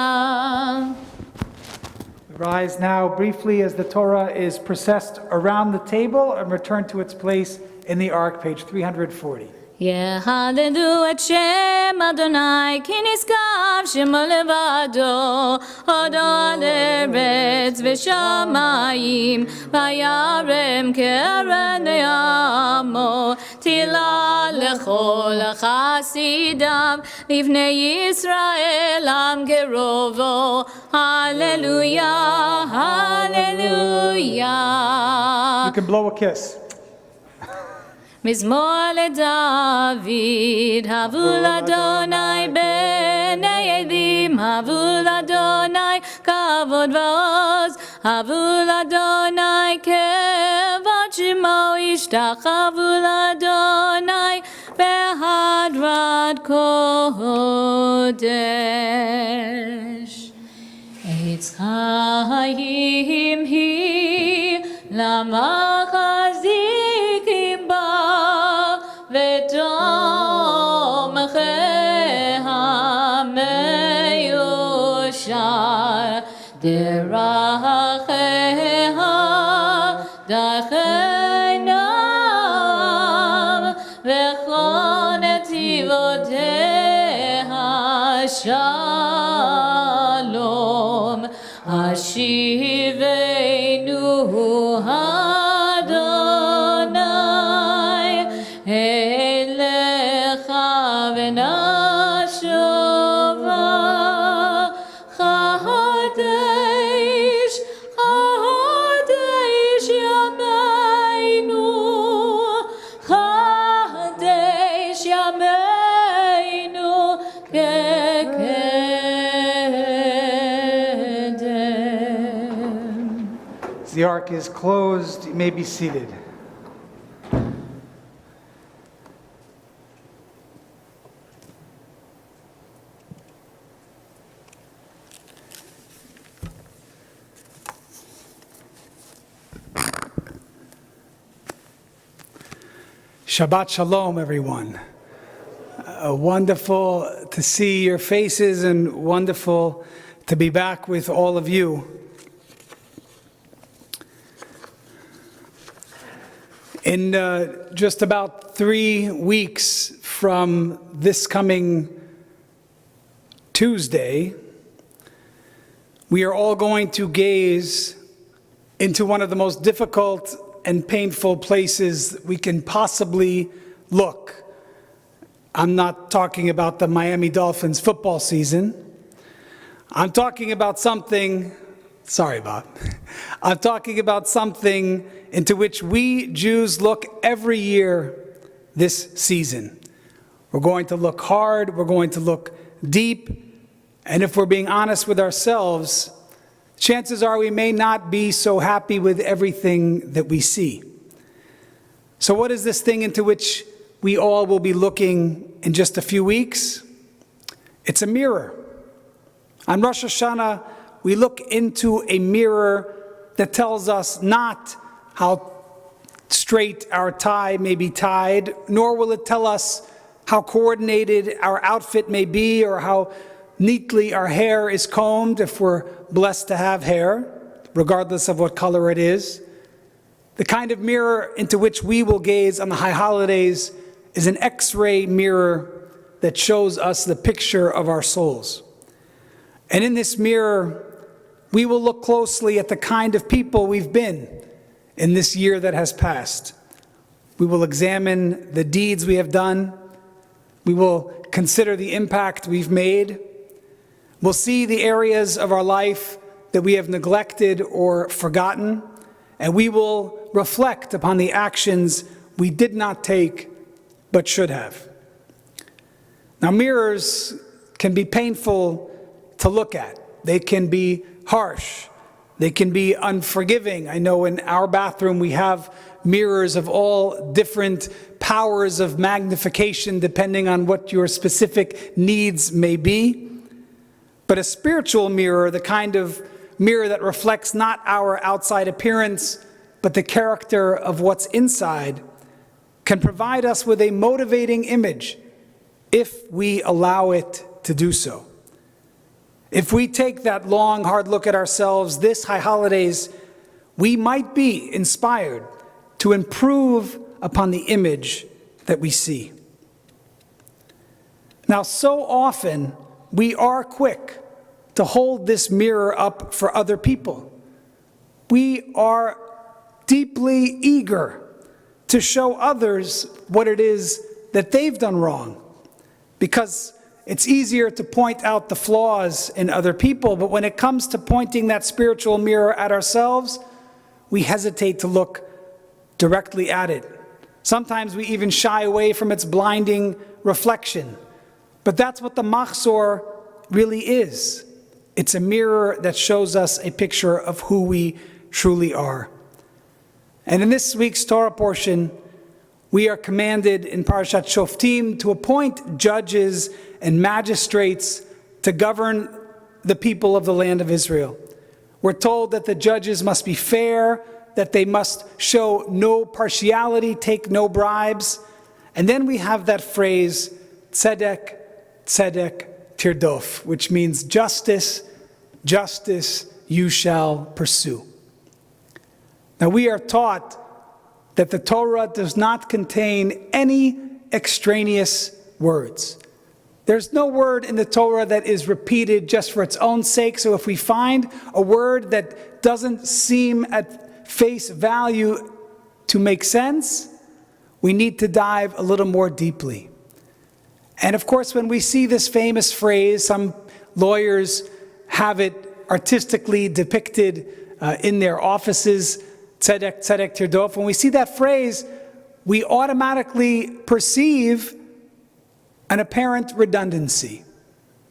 Rise now briefly as the Torah is processed around the table and returned to its place in the ark, page 340. Yehalelu et Shem Adonai ki niskav shemo levado od al eretz v'shamayim vayarem keren le'amo tila lechol chasidam livnei Yisrael am gerovo. Hallelujah, hallelujah. You can blow a kiss. Mizmor leDavid, havul Adonai b'nei edim, havul Adonai kavod va'oz, havul Adonai kevod shemo ishtachavu Adonai behadrat kodesh. Eitz chayim hi lamachazikim ba v'tom meyushar deracheha dachenam Shalom, Ashivenu Adonai, Elecha v'nashova, Chadesh, Chadesh Yameinu, Chadesh Yameinu, As the ark is closed, you may be seated. Shabbat Shalom, everyone. Wonderful to see your faces and wonderful to be back with all of you. In just about 3 weeks from this coming Tuesday, we are all going to gaze into one of the most difficult and painful places we can possibly look. I'm not talking about the Miami Dolphins football season. I'm talking about something, sorry Bob, I'm talking about something into which we Jews look every year this season. We're going to look hard, we're going to look deep, and if we're being honest with ourselves, chances are we may not be so happy with everything that we see. So what is this thing into which we all will be looking in just a few weeks? It's a mirror. On Rosh Hashanah, we look into a mirror that tells us not how straight our tie may be tied, nor will it tell us how coordinated our outfit may be or how neatly our hair is combed if we're blessed to have hair, regardless of what color it is. The kind of mirror into which we will gaze on the high holidays is an X-ray mirror that shows us the picture of our souls. And in this mirror, we will look closely at the kind of people we've been in this year that has passed. We will examine the deeds we have done. We will consider the impact we've made. We'll see the areas of our life that we have neglected or forgotten, and we will reflect upon the actions we did not take but should have. Now, mirrors can be painful to look at. They can be harsh. They can be unforgiving. I know in our bathroom we have mirrors of all different powers of magnification depending on what your specific needs may be. But a spiritual mirror, the kind of mirror that reflects not our outside appearance, but the character of what's inside, can provide us with a motivating image if we allow it to do so. If we take that long, hard look at ourselves this high holidays, we might be inspired to improve upon the image that we see. Now, so often, we are quick to hold this mirror up for other people. We are deeply eager to show others what it is that they've done wrong, because it's easier to point out the flaws in other people, but when it comes to pointing that spiritual mirror at ourselves, we hesitate to look directly at it. Sometimes we even shy away from its blinding reflection. But that's what the machzor really is. It's a mirror that shows us a picture of who we truly are. And in this week's Torah portion, we are commanded in Parashat Shoftim to appoint judges and magistrates to govern the people of the land of Israel. We're told that the judges must be fair, that they must show no partiality, take no bribes. And then we have that phrase, tzedek, tzedek, tirdof, which means justice, justice you shall pursue. Now we are taught that the Torah does not contain any extraneous words. There's no word in the Torah that is repeated just for its own sake. So if we find a word that doesn't seem at face value to make sense, we need to dive a little more deeply. And of course, when we see this famous phrase, some lawyers have it artistically depicted in their offices, tzedek, tzedek tirdof. When we see that phrase, we automatically perceive an apparent redundancy,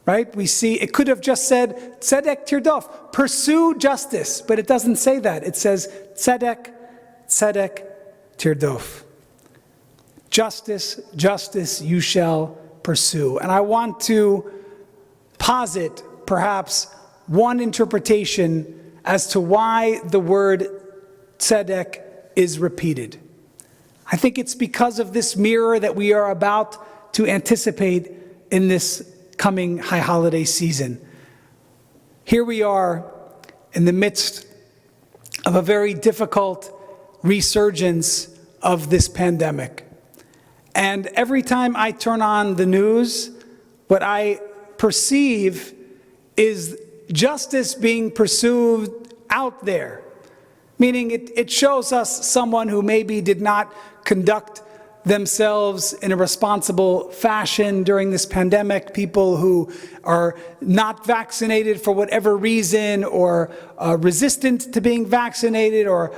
right? We see, it could have just said, tzedek tirdof, pursue justice, but it doesn't say that. It says, tzedek, tzedek tirdof. Justice, justice you shall pursue. And I want to posit perhaps one interpretation as to why the word tzedek is repeated. I think it's because of this mirror that we are about to anticipate in this coming high holiday season. Here we are in the midst of a very difficult resurgence of this pandemic. And every time I turn on the news, what I perceive is justice being pursued out there. Meaning it shows us someone who maybe did not conduct themselves in a responsible fashion during this pandemic, people who are not vaccinated for whatever reason, or resistant to being vaccinated, or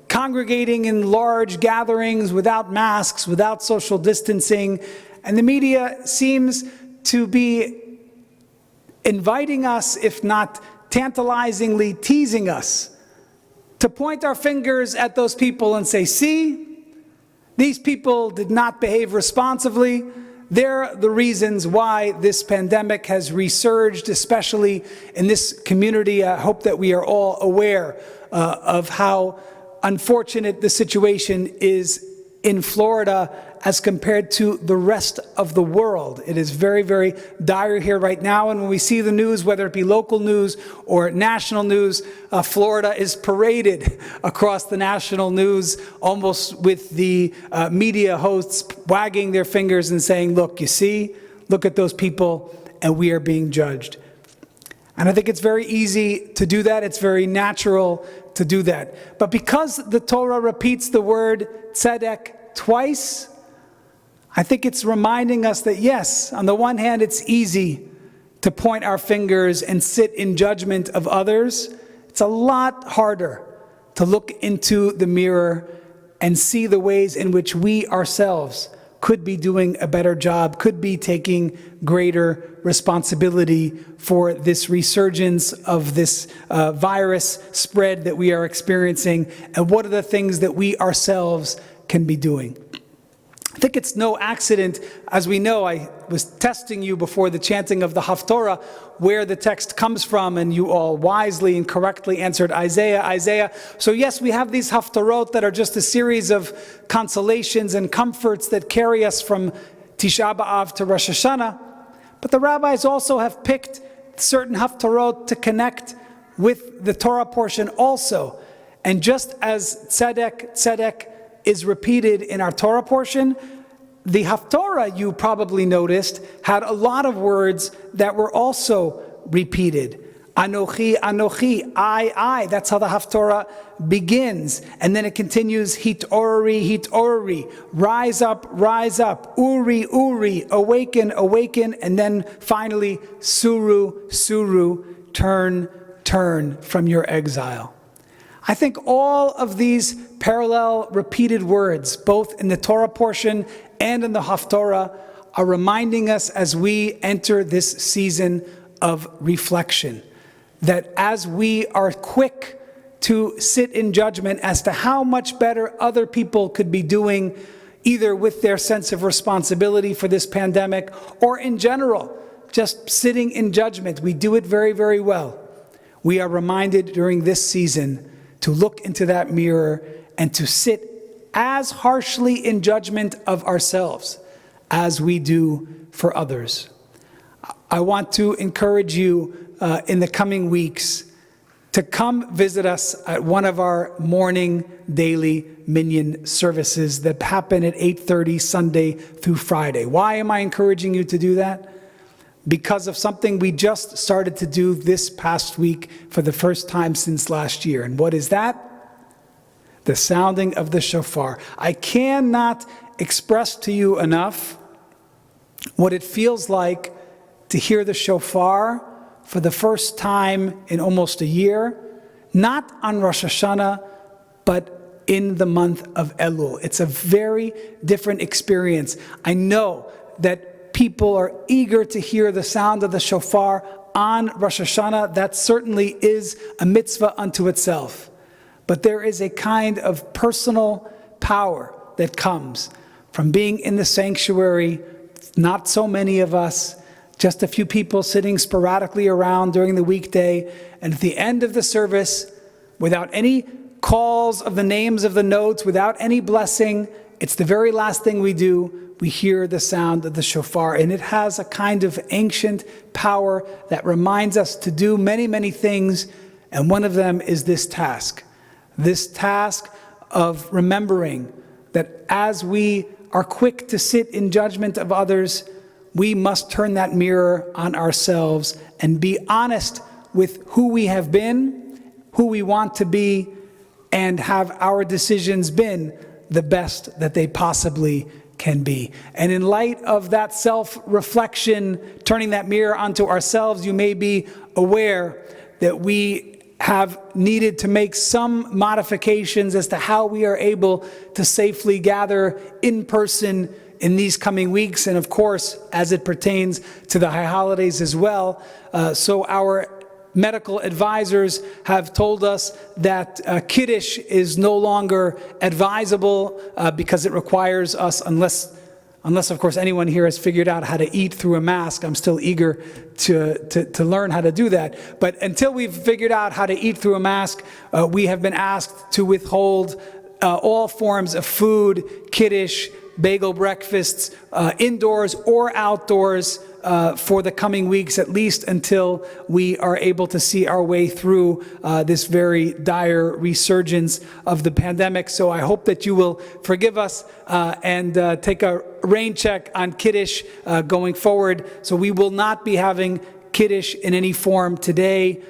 congregating in large gatherings without masks, without social distancing. And the media seems to be inviting us, if not tantalizingly teasing us, to point our fingers at those people and say, see, these people did not behave responsibly. They're the reasons why this pandemic has resurged, especially in this community. I hope that we are all aware of how unfortunate the situation is in Florida as compared to the rest of the world. It is very, very dire here right now. And when we see the news, whether it be local news or national news, Florida is paraded across the national news, almost with the media hosts wagging their fingers and saying, look, you see, look at those people, and we are being judged. And I think it's very easy to do that. It's very natural to do that. But because the Torah repeats the word tzedek twice, I think it's reminding us that yes, on the one hand, it's easy to point our fingers and sit in judgment of others. It's a lot harder to look into the mirror and see the ways in which we ourselves could be doing a better job, could be taking greater responsibility for this resurgence of this virus spread that we are experiencing, and what are the things that we ourselves can be doing. I think it's no accident, as we know, I was testing you before the chanting of the Haftorah where the text comes from, and you all wisely and correctly answered Isaiah, Isaiah. So yes, we have these Haftorot that are just a series of consolations and comforts that carry us from Tisha B'Av to Rosh Hashanah, but the rabbis also have picked certain Haftorot to connect with the Torah portion also. And just as tzedek, tzedek is repeated in our Torah portion, the Haftorah, you probably noticed, had a lot of words that were also repeated. Anochi, Anochi, I. That's how the Haftorah begins. And then it continues, Hitorri, Hitorri, rise up, Uri, Uri, awaken, awaken. And then finally, Suru, Suru, turn, turn from your exile. I think all of these parallel repeated words, both in the Torah portion and in the Haftorah, are reminding us as we enter this season of reflection, that as we are quick to sit in judgment as to how much better other people could be doing, either with their sense of responsibility for this pandemic or in general, just sitting in judgment, we do it very, very well. We are reminded during this season to look into that mirror and to sit as harshly in judgment of ourselves as we do for others. I want to encourage you in the coming weeks to come visit us at one of our morning daily minyan services that happen at 8:30 Sunday through Friday. Why am I encouraging you to do that? because of something we just started to do this past week for the first time since last year. And what is that? The sounding of the shofar. I cannot express to you enough what it feels like to hear the shofar for the first time in almost a year, not on Rosh Hashanah, but in the month of Elul. It's a very different experience. I know that people are eager to hear the sound of the shofar on Rosh Hashanah. That certainly is a mitzvah unto itself. But there is a kind of personal power that comes from being in the sanctuary, not so many of us, just a few people sitting sporadically around during the weekday, and at the end of the service, without any calls of the names of the notes, without any blessing, it's the very last thing we do. We hear the sound of the shofar, and it has a kind of ancient power that reminds us to do many, many things, and one of them is this task of remembering that as we are quick to sit in judgment of others, we must turn that mirror on ourselves and be honest with who we have been, who we want to be, and have our decisions been the best that they possibly can be. And in light of that self-reflection, turning that mirror onto ourselves, you may be aware that we have needed to make some modifications as to how we are able to safely gather in person in these coming weeks, and of course, as it pertains to the high holidays as well. So our medical advisors have told us that Kiddush is no longer advisable because it requires us, unless of course anyone here has figured out how to eat through a mask. I'm still eager to learn how to do that. But until we've figured out how to eat through a mask, we have been asked to withhold all forms of food, Kiddush, bagel breakfasts, indoors or outdoors, for the coming weeks, at least until we are able to see our way through this very dire resurgence of the pandemic. So I hope that you will forgive us and take a rain check on Kiddush going forward. So we will not be having Kiddush in any form today.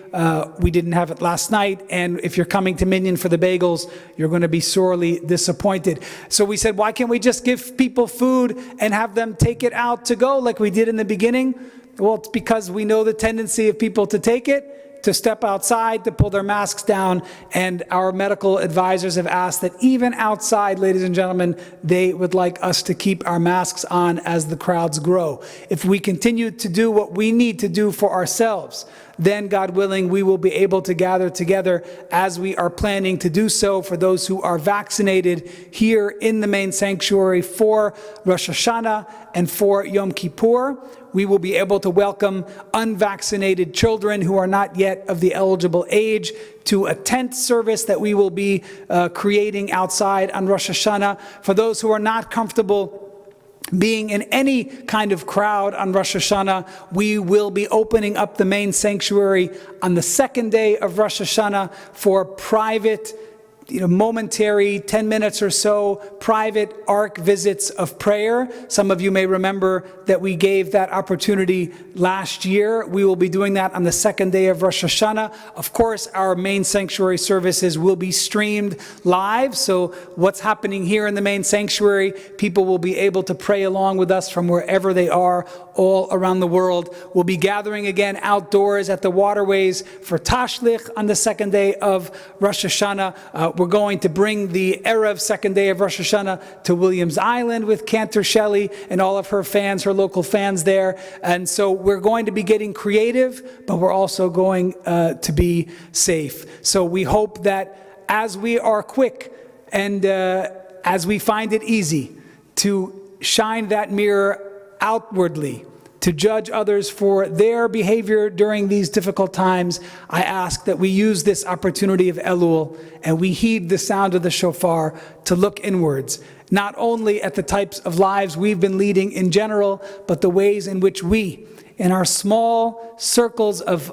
We didn't have it last night, and if you're coming to Minyan for the bagels, you're going to be sorely disappointed. So we said, why can't we just give people food and have them take it out to go like we did in the beginning? Well, it's because we know the tendency of people to take it, to step outside, to pull their masks down, and our medical advisors have asked that even outside, ladies and gentlemen, they would like us to keep our masks on as the crowds grow. If we continue to do what we need to do for ourselves, then, God willing, we will be able to gather together as we are planning to do so for those who are vaccinated here in the main sanctuary for Rosh Hashanah and for Yom Kippur. We will be able to welcome unvaccinated children who are not yet of the eligible age to a tent service that we will be creating outside on Rosh Hashanah. For those who are not comfortable being in any kind of crowd on Rosh Hashanah, we will be opening up the main sanctuary on the second day of Rosh Hashanah for private, momentary, 10 minutes or so, private ark visits of prayer. Some of you may remember that we gave that opportunity last year. We will be doing that on the second day of Rosh Hashanah. Of course, our main sanctuary services will be streamed live. So what's happening here in the main sanctuary, people will be able to pray along with us from wherever they are all around the world. We'll be gathering again outdoors at the waterways for Tashlich on the second day of Rosh Hashanah. We're going to bring the Erev second day of Rosh Hashanah to Williams Island with Cantor Shelley and all of her fans, her local fans there. And so we're going to be getting creative, but we're also going to be safe. So we hope that as we are quick and as we find it easy to shine that mirror outwardly, to judge others for their behavior during these difficult times, I ask that we use this opportunity of Elul and we heed the sound of the shofar to look inwards, not only at the types of lives we've been leading in general, but the ways in which we, in our small circles of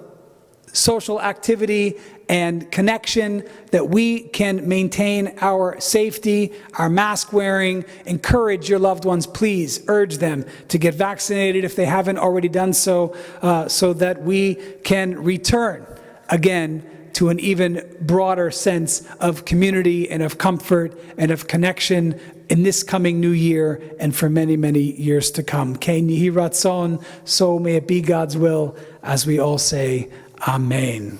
social activity and connection, that we can maintain our safety, our mask wearing. Encourage your loved ones, please urge them to get vaccinated if they haven't already done so, so that we can return again to an even broader sense of community and of comfort and of connection in this coming new year and for many, many years to come. Kein Yehi Ratzon, so may it be God's will, as we all say, Amen.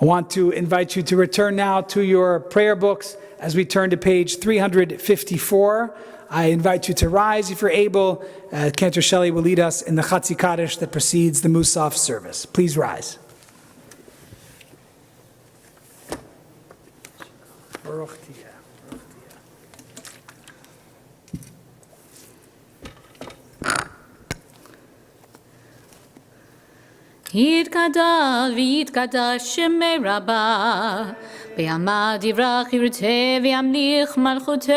I want to invite you to return now to your prayer books as we turn to page 354. I invite you to rise if you're able. Cantor Shelley will lead us in the Chatzi Kaddish that precedes the Musaf service. Please rise. Baruch Tiyah. יתגדל ויתקדש שמי רבה, בימיו יברח ירצה וימליך מלכותה,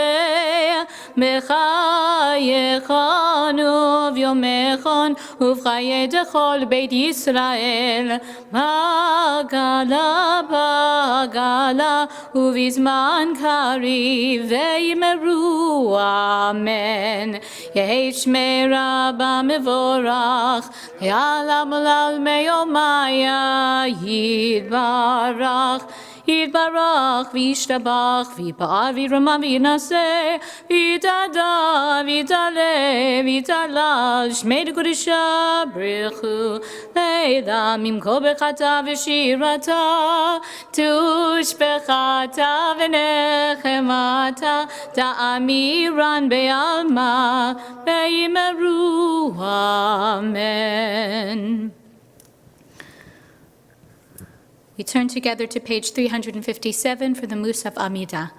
בחייכנו וביומכון ובחיי כל בית ישראל, בגלה בגלה ובזמן קריב ויאמרו אמן. יהי שמי רבה מבורך, יעלה מלל מיומיה יתברך. יתברך וישתבח ויפאר וירומם וינשא ויתעדה ויתעלה ויתעלל שמי לקודשה ברכו לילה ממקור ברכתה ושירתה תושבחתה ונחמתה תאמירן בעלמה ויאמרו אמן. We turn together to page 357 for the Musaf Amidah.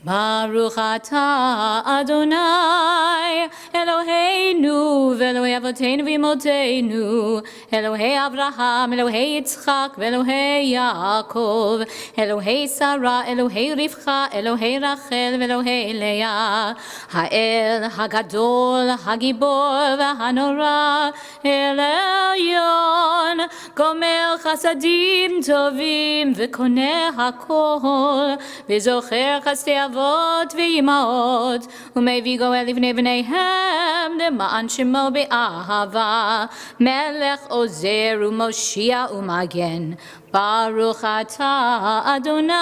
Baruch atah Adonai Eloheinu ve'Elohei Avoteinu v'Imotenu Elohei Avraham, Elohei Yitzchak ve'Elohei Yaakov Elohei Sarah, Elohei Rivcha, Elohei Rachel ve'Elohei Leah Ha'el Hagadol Hagibor v'Hanora El Elyon Gomer Chasadim Tovim ve'Koneh HaKol ve'Zocher Chasdei אבות ואימהות, ומביא גואל לבני בניהם, למען שמו באהבה, מלך עוזר ומושיע ומגן. ברוך אתה אדוני,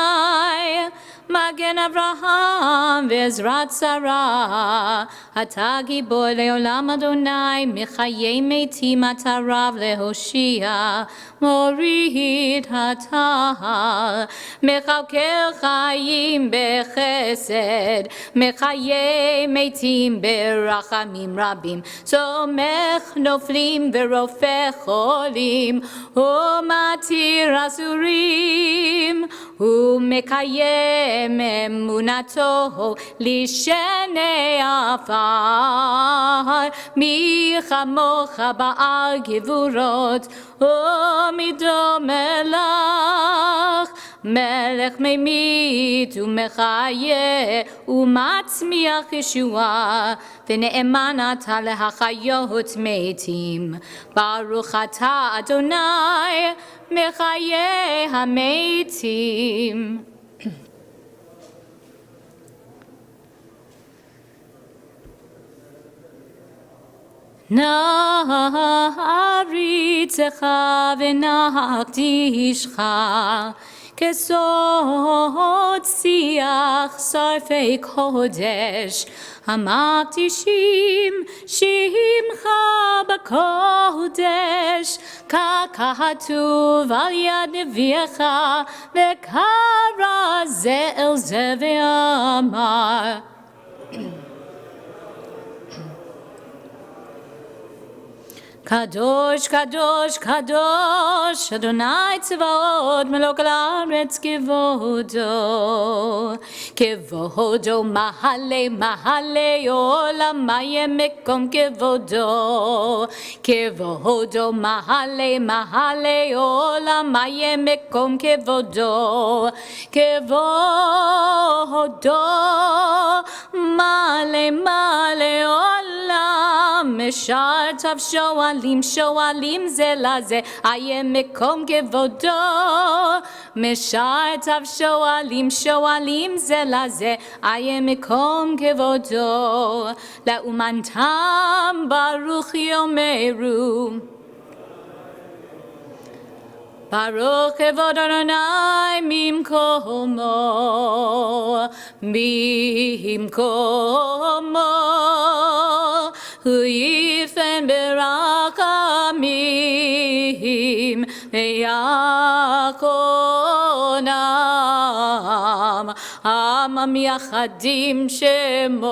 מגן אברהם ועזרת שרה, אתה גיבור לעולם אדוני, מחיי מתים אתה רב להושיע, מוריד הטל, מכלכל חיים בחסד, מחיי מתים ברחמים רבים, סומך נופלים ורופא חולים, ומתיר אסורים, ומקיים אמונתו לשני עפר, מי כמוך בעל גבורות ומדומה לך, מלך ממית ומחיה ומצמיח ישועה, ונאמן אתה להחיות מתים. ברוך אתה אדוני מחיי המתים. נעריצך ונקדישך כסוד שיח שרפי קודש, המקדישים שמך בקודש, ככתוב על יד נביאך, וקרא זה אל זה ואמר. קדוש, קדוש, קדוש, אדוני צבאות, מלוא כל הארץ כבודו. כבודו מהלה, מהלה עולמי מקום כבודו. כבודו מהלה, מהלה עולמי מקום כבודו. כבודו מלא, מלא עולם, משרתיו שוען שואלים שואלים זה לזה, איה מקום כבודו. משרתיו שואלים שואלים זה לזה, איה מקום כבודו. לאומנתם ברוך יאמרו. ברוך כבוד אדוני ממקומו, הוא יפן ברחמים ויחונם, עמם יחדים שמו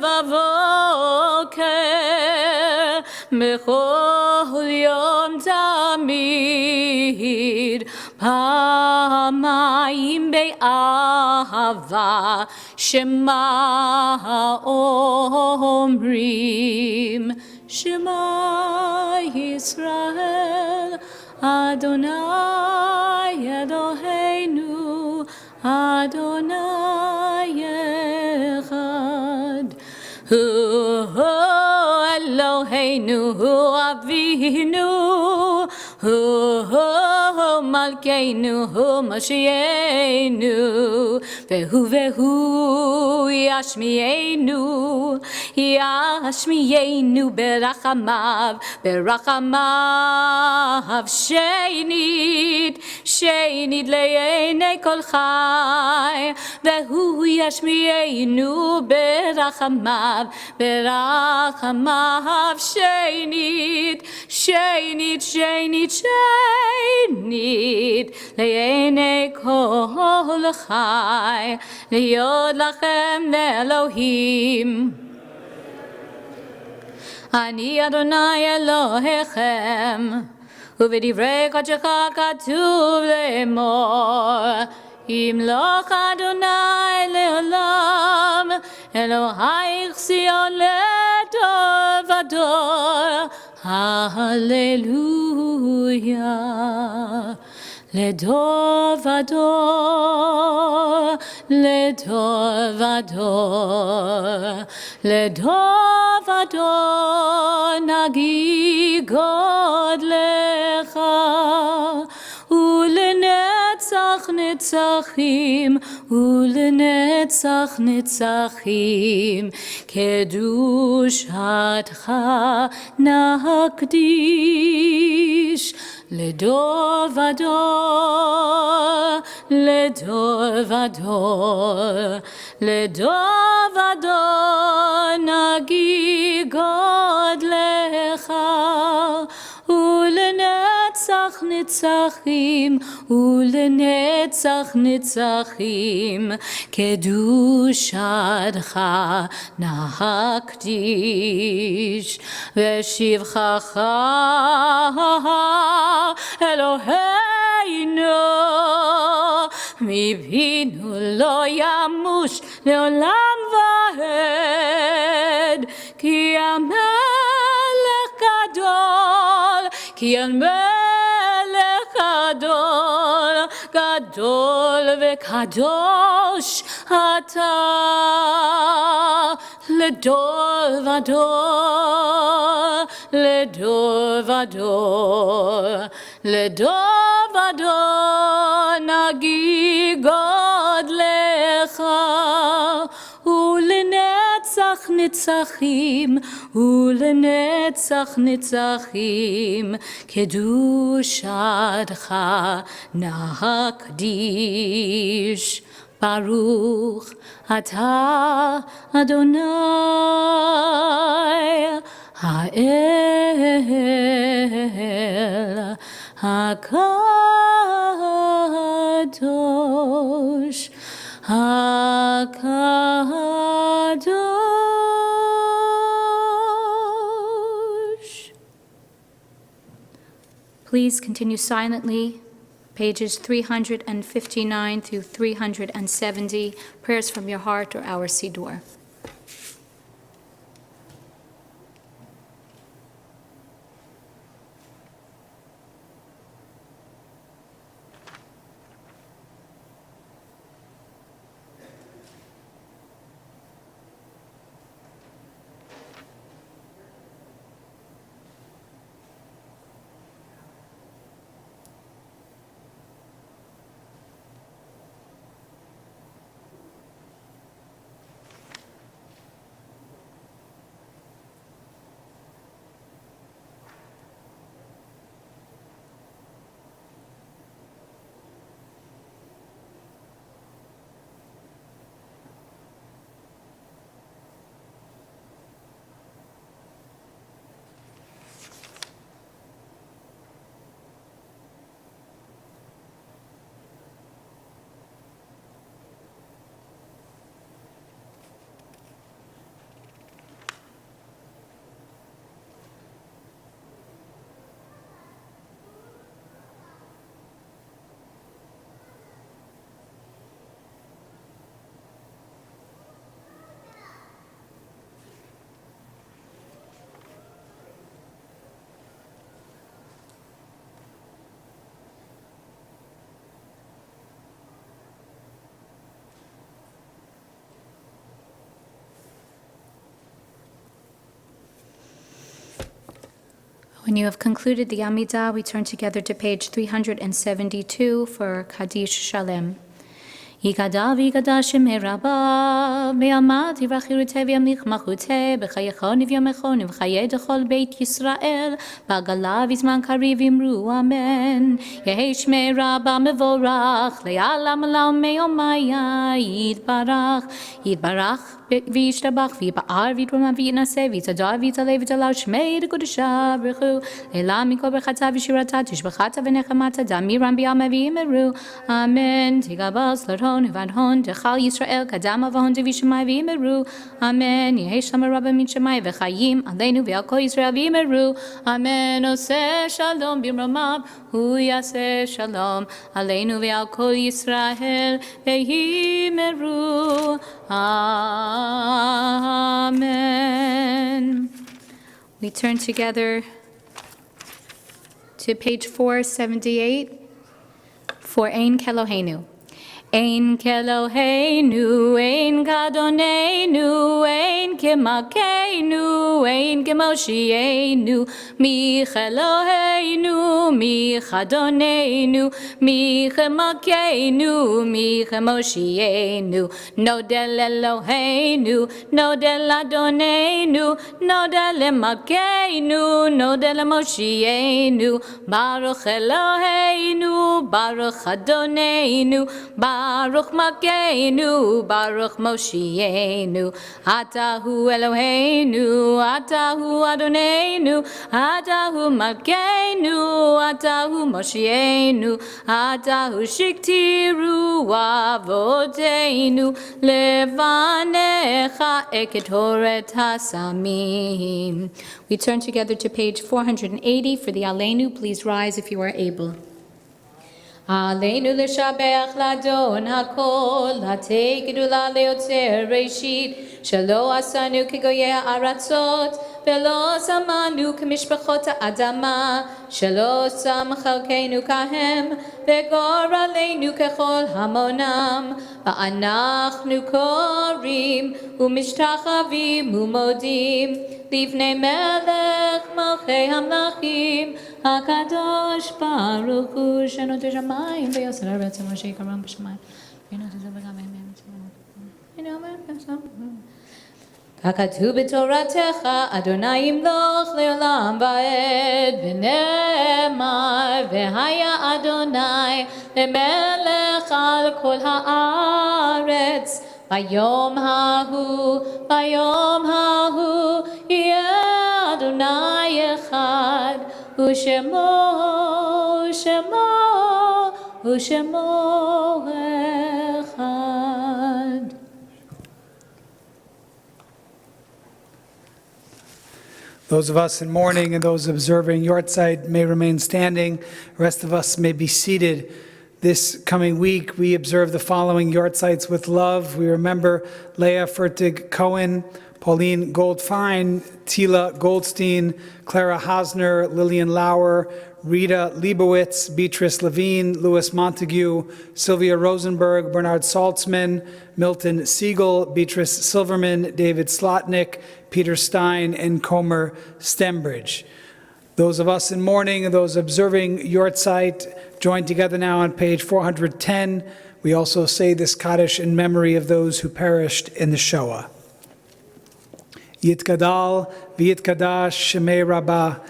ובבוקר בכל יום תמיד, פעמיים באהבה שמע אומרים, שמע ישראל אדוני אלוהינו אדוני אחד. הוא אלוהינו, הוא אבינו, הוא מלכנו, הוא משיענו, והוא ישמיענו, ישמיענו ברחמיו, ברחמיו שנית, שנית לעיני כל חי, והוא ישמיענו ברחמיו, ברחמיו שנית, שנית, שנית, שנית לעיני כל חי, להיות לכם לאלוהים. אני אדוני אלוהיכם, ובדברי קודשך כתוב לאמור, ימלוך אדוני לעולם, אלוהיך ציון לדור ודור, הללויה. לדור ודור, לדור ודור, לדור ודור נגיד גודלך, ולנצח נצחים, ולנצח נצחים, קדושתך נקדיש. לדור ודור, לדור ודור, לדור ודור נגיד גודלך, ולנצח נצחים, ולנצח נצחים, קדושתך נקדיש. ושבחך אלוהינו מפינו לא ימוש לעולם ועד, כי המלך גדול, כי המלך גדול, גדול וקדוש אתה לדור ודור, לדור ודור, לדור ודור נגיד גודלך, ולנצח נצחים, ולנצח נצחים, קדושתך נקדיש. ברוך אתה אדוני האל הקדוש, הקדוש. Please continue silently. Pages 359 through 370, prayers from your heart or our Siddur. When you have concluded the Amidah, we turn together to page 372 for Kaddish Shalem. Yigada v'yigada shemei Rabba, be'amad yivachirute v'yamlich machute, b'chayechon v'yamechon v'chayei dechol beit Yisrael, b'agala v'zman kariv imru, amen. Yehi shmei Rabba mevorach, le'alam alam me'omaya, yidbarach, v'yishtabach, v'yiba'ar, v'yitwama, v'yinaseh, v'yitadar, v'yitaleh, v'yitalav, shmei d'kudusha, b'chu, le'elam mikol b'chata v'shirata, tishbachata v'nechamata, damiram b'yama v'yimeru, amen. Tigabas l'ron, V'adhon dechal Yisrael kadam avahon devishamai v'imeru, amen. Yehi shlama rabba min shemai v'chayim aleinu v'al kol Yisrael v'imeru, amen. Oseh shalom b'mromav, hu yaseh shalom aleinu v'al kol Yisrael v'imeru, amen. We turn together to page 478 for Ein Keloheinu. Ein Keloheinu, Ein Kadonenu, Ein Kemakenu, Ein Kemoshienu, Mi Keloheinu, Mi Chadonenu, Mi Kemakenu, Mi Kemoshienu, Nodel Eloheinu, Nodel Adonenu, Nodel Emakenu, Nodel Moshienu, Baruch Eloheinu, Baruch Adonenu, Baruch Makeinu, Baruch Moshienu, Atahu Eloheinu, Atahu Adonenu, Atahu Makeinu, Atahu Moshienu, Atahu Shiktiru Avoteinu, Levanecha Eketoret Hasamim. We turn together to page 480 for the Aleinu. Please rise if you are able. Aleinu l'shabech l'adon hakol, hatei gedula leotzer reishit, shelo asanu kegoyei ha'aratzot, velo samanu k'mishpachot ha'adama, shelo sam chalkeinu kahem, vegor aleinu kechol hamonam, va'anachnu korim, u'mishtachavim u'modim, livnei melech malchei hamlachim, HaKadosh Baruch Hu Shenot Shamayim V'Yosel Haaretz Moshe Karam B'Shamayim Hakatuv b'Toratecha Adonai Yimloch Le'olam Va'ed V'Ne'emar V'Haya Adonai Le'melech Al Kol Ha'aretz Vayom Hahu Yeh Adonai Echad Ushemo Echad. Those of us in mourning and those observing Yortzeit may remain standing. The rest of us may be seated. This coming week, we observe the following Yortzeits with love. We remember Leah Fertig Cohen, Pauline Goldfein, Tila Goldstein, Clara Hosner, Lillian Lauer, Rita Leibowitz, Beatrice Levine, Louis Montague, Sylvia Rosenberg, Bernard Saltzman, Milton Siegel, Beatrice Silverman, David Slotnick, Peter Stein, and Comer Stembridge. Those of us in mourning and those observing Yortzeit join together now on page 410. We also say this Kaddish in memory of those who perished in the Shoah. Yitkadal v'yitkadash shemei Rabba,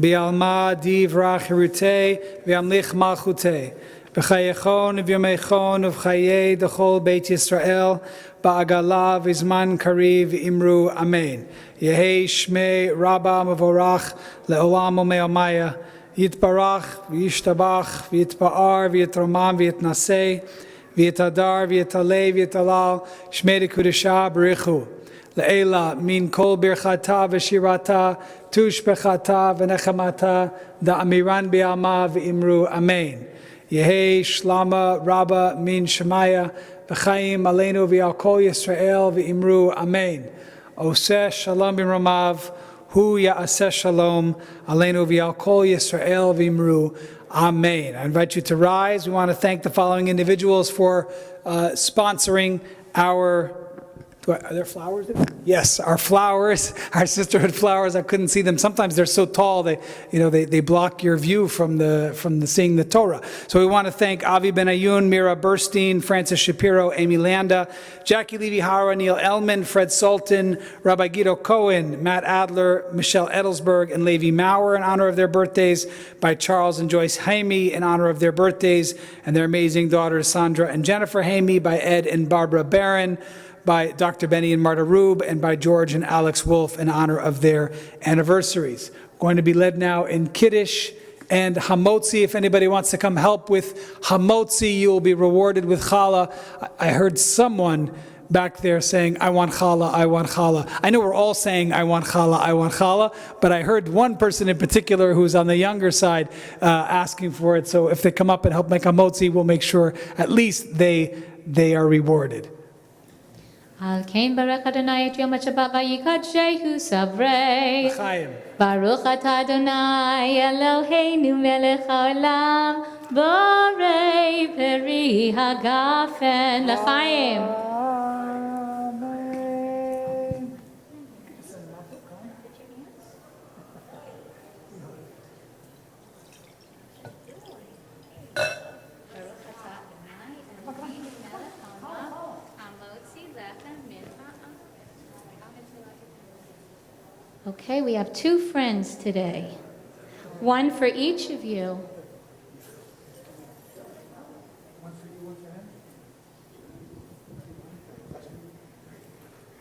Bialma divrach hirutei v'yamlich malchutei, v'chayechon v'yamechon v'chayei dechol beit Yisrael, ba'agala v'zman kariv imru, amen. Yehi shmei Rabba mevorach le'olam u'me'omaya, yitbarach v'yishtabach v'yitpa'ar v'yitromam v'yitnaseh v'yitadar v'yitaleh v'yitalal shmei dekudesha b'richu. Le'ela min kol birchata v'shirata tushbechata v'nechamata da'amiran bi'ama v'imru, amen. Yehi shlama rabba min shemaya v'chayim aleinu v'al kol Yisrael v'imru, amen. Oseh shalom b'mromav, hu ya'aseh shalom aleinu v'al kol Yisrael v'imru, amen. I invite you to rise. We want to thank the following individuals for sponsoring our Are there flowers there? Yes, our flowers, our sisterhood flowers. I couldn't see them. Sometimes they're so tall they block your view from the seeing the Torah. So we want to thank Avi Benayoun, Mira Burstein, Francis Shapiro, Amy Landa, Jackie Levy Hara, Neil Elman, Fred Sultan, Rabbi Guido Cohen, Matt Adler, Michelle Edelsberg, and Levi Maurer in honor of their birthdays, by Charles and Joyce Hamey in honor of their birthdays, and their amazing daughters Sandra and Jennifer Hamey, by Ed and Barbara Barron, by Dr. Benny and Marta Rube, and by George and Alex Wolf in honor of their anniversaries. Going to be led now in Kiddush and Hamotzi. If anybody wants to come help with Hamotzi, you will be rewarded with challah. I heard someone back there saying, I want challah, I want challah. I know we're all saying, I want challah, but I heard one person in particular who's on the younger side asking for it. So if they come up and help make Hamotzi, we'll make sure at least they are rewarded. Al Kain Baruch Adonai et Yom HaShabbat vayikadshehu savrei. Chaim. Baruch atah Adonai Eloheinu melech haolam borei peri hagafen l'chaim. Okay, we have two friends today, one for each of you.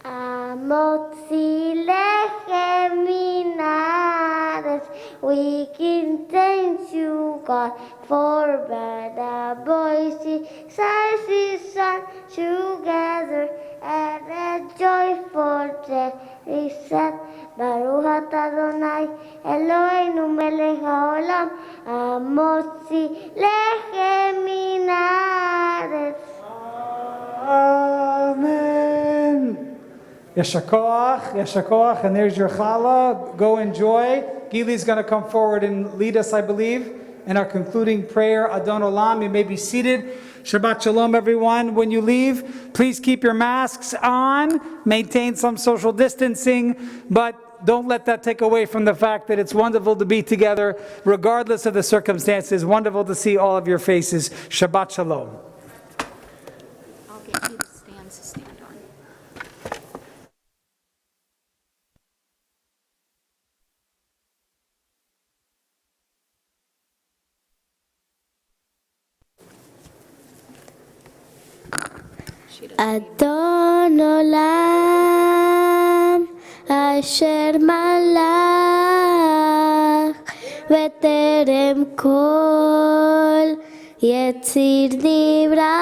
Motzi lechem min haaretz, we can thank you, God, for better boys, sons together, and a joyful day. We said, Baruch atah Adonai Eloheinu melech haolam, Motzi lechem min haaretz. Amen. Yeshar and there's your challah. Go enjoy. Gili's going to come forward and lead us, I believe, in our concluding prayer. Adon Olam, you may be seated. Shabbat Shalom, everyone. When you leave, please keep your masks on. Maintain some social distancing, but don't let that take away from the fact that it's wonderful to be together, regardless of the circumstances. Wonderful to see all of your faces. Shabbat Shalom. I'll get you the stands to stand on. Adon Olam Asher Malach Veterem Kol Yetzir Nivra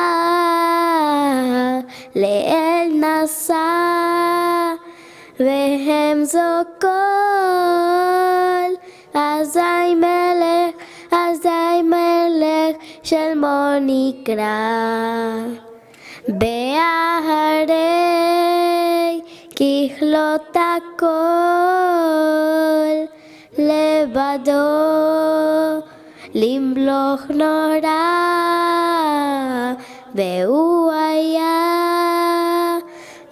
Le'el Nasa Vehem Zokol Azai Melech Shel Monikra Be'aharei kichlot hakol levado limloch nora ve'u haya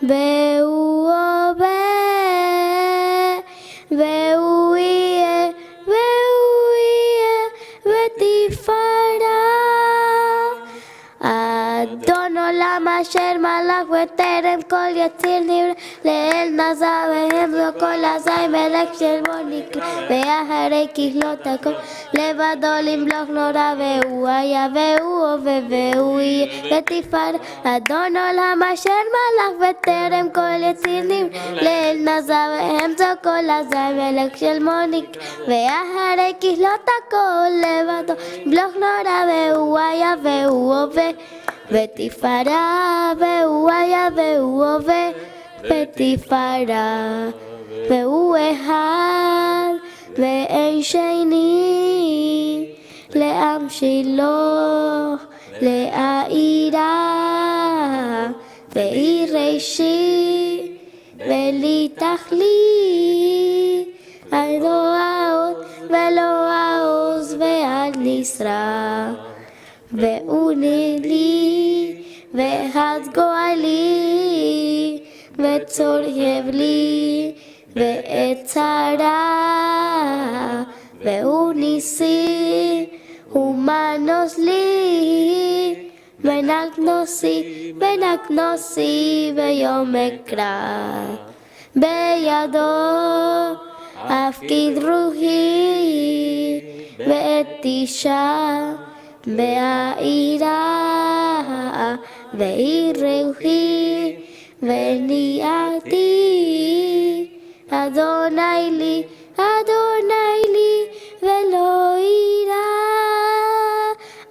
ve'u ove ve'u yeh ve'tifara Adon Olam Asher Malach Veterem Kol Yetzir Nivra Le'el Nasa Vehem Zokol Azai Melech Shel Monikra Ve'aharei kichlot hakol Levado limloch nora Ve'u haya ve'u ove ve'u yeh ve'tifara Adon Olam Asher Malach Veterem Kol Yetzir Nivra Le'el Nasa Vehem Zokol Azai Melech Shel Monikra Ve'aharei kichlot hakol Levado limloch nora Ve'u haya ve'u ove Ve'tifara ve'u haya ve'u ove ve'tifara ve'u ehad ve'en sheni le'am shiloh le'a'ira ve'i reishi ve'li tachlit lo ha'od ve'lo ha'oz ve'al nisra ve'unili ve'had go'ali צורב לי ועת צרה, והוא ניסי ומנוס לי, ונקנוסי ביום אקרא, בידו אפקיד רוחי ואת אישה בעירה, ויראי וניעתי, אדוני לי ולא יירא.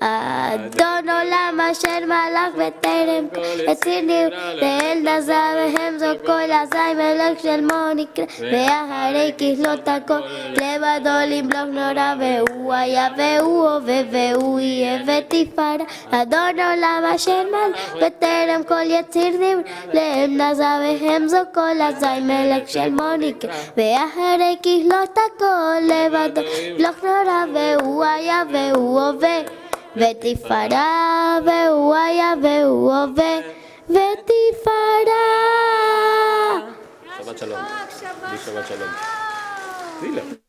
אדון עולם אשר מלך בטרם יציר נברא, לאל נזר והם זו כל אזי, מלך שמו נקרא, ואחרי ככלות הכל לבדו למלוך נורא, והוא היה והוא הווה והוא יהיה ותפארה. אדון עולם אשר מלך בטרם כל יציר נברא, לאל נזר והם זו כל אזי, מלך שמו נקרא, ואחרי ככלות הכל לבדו למלוך נורא, והוא היה והוא הווה ותפארה, והוא היה והוא הווה ותפארה. שבת שלום. שבת שלום.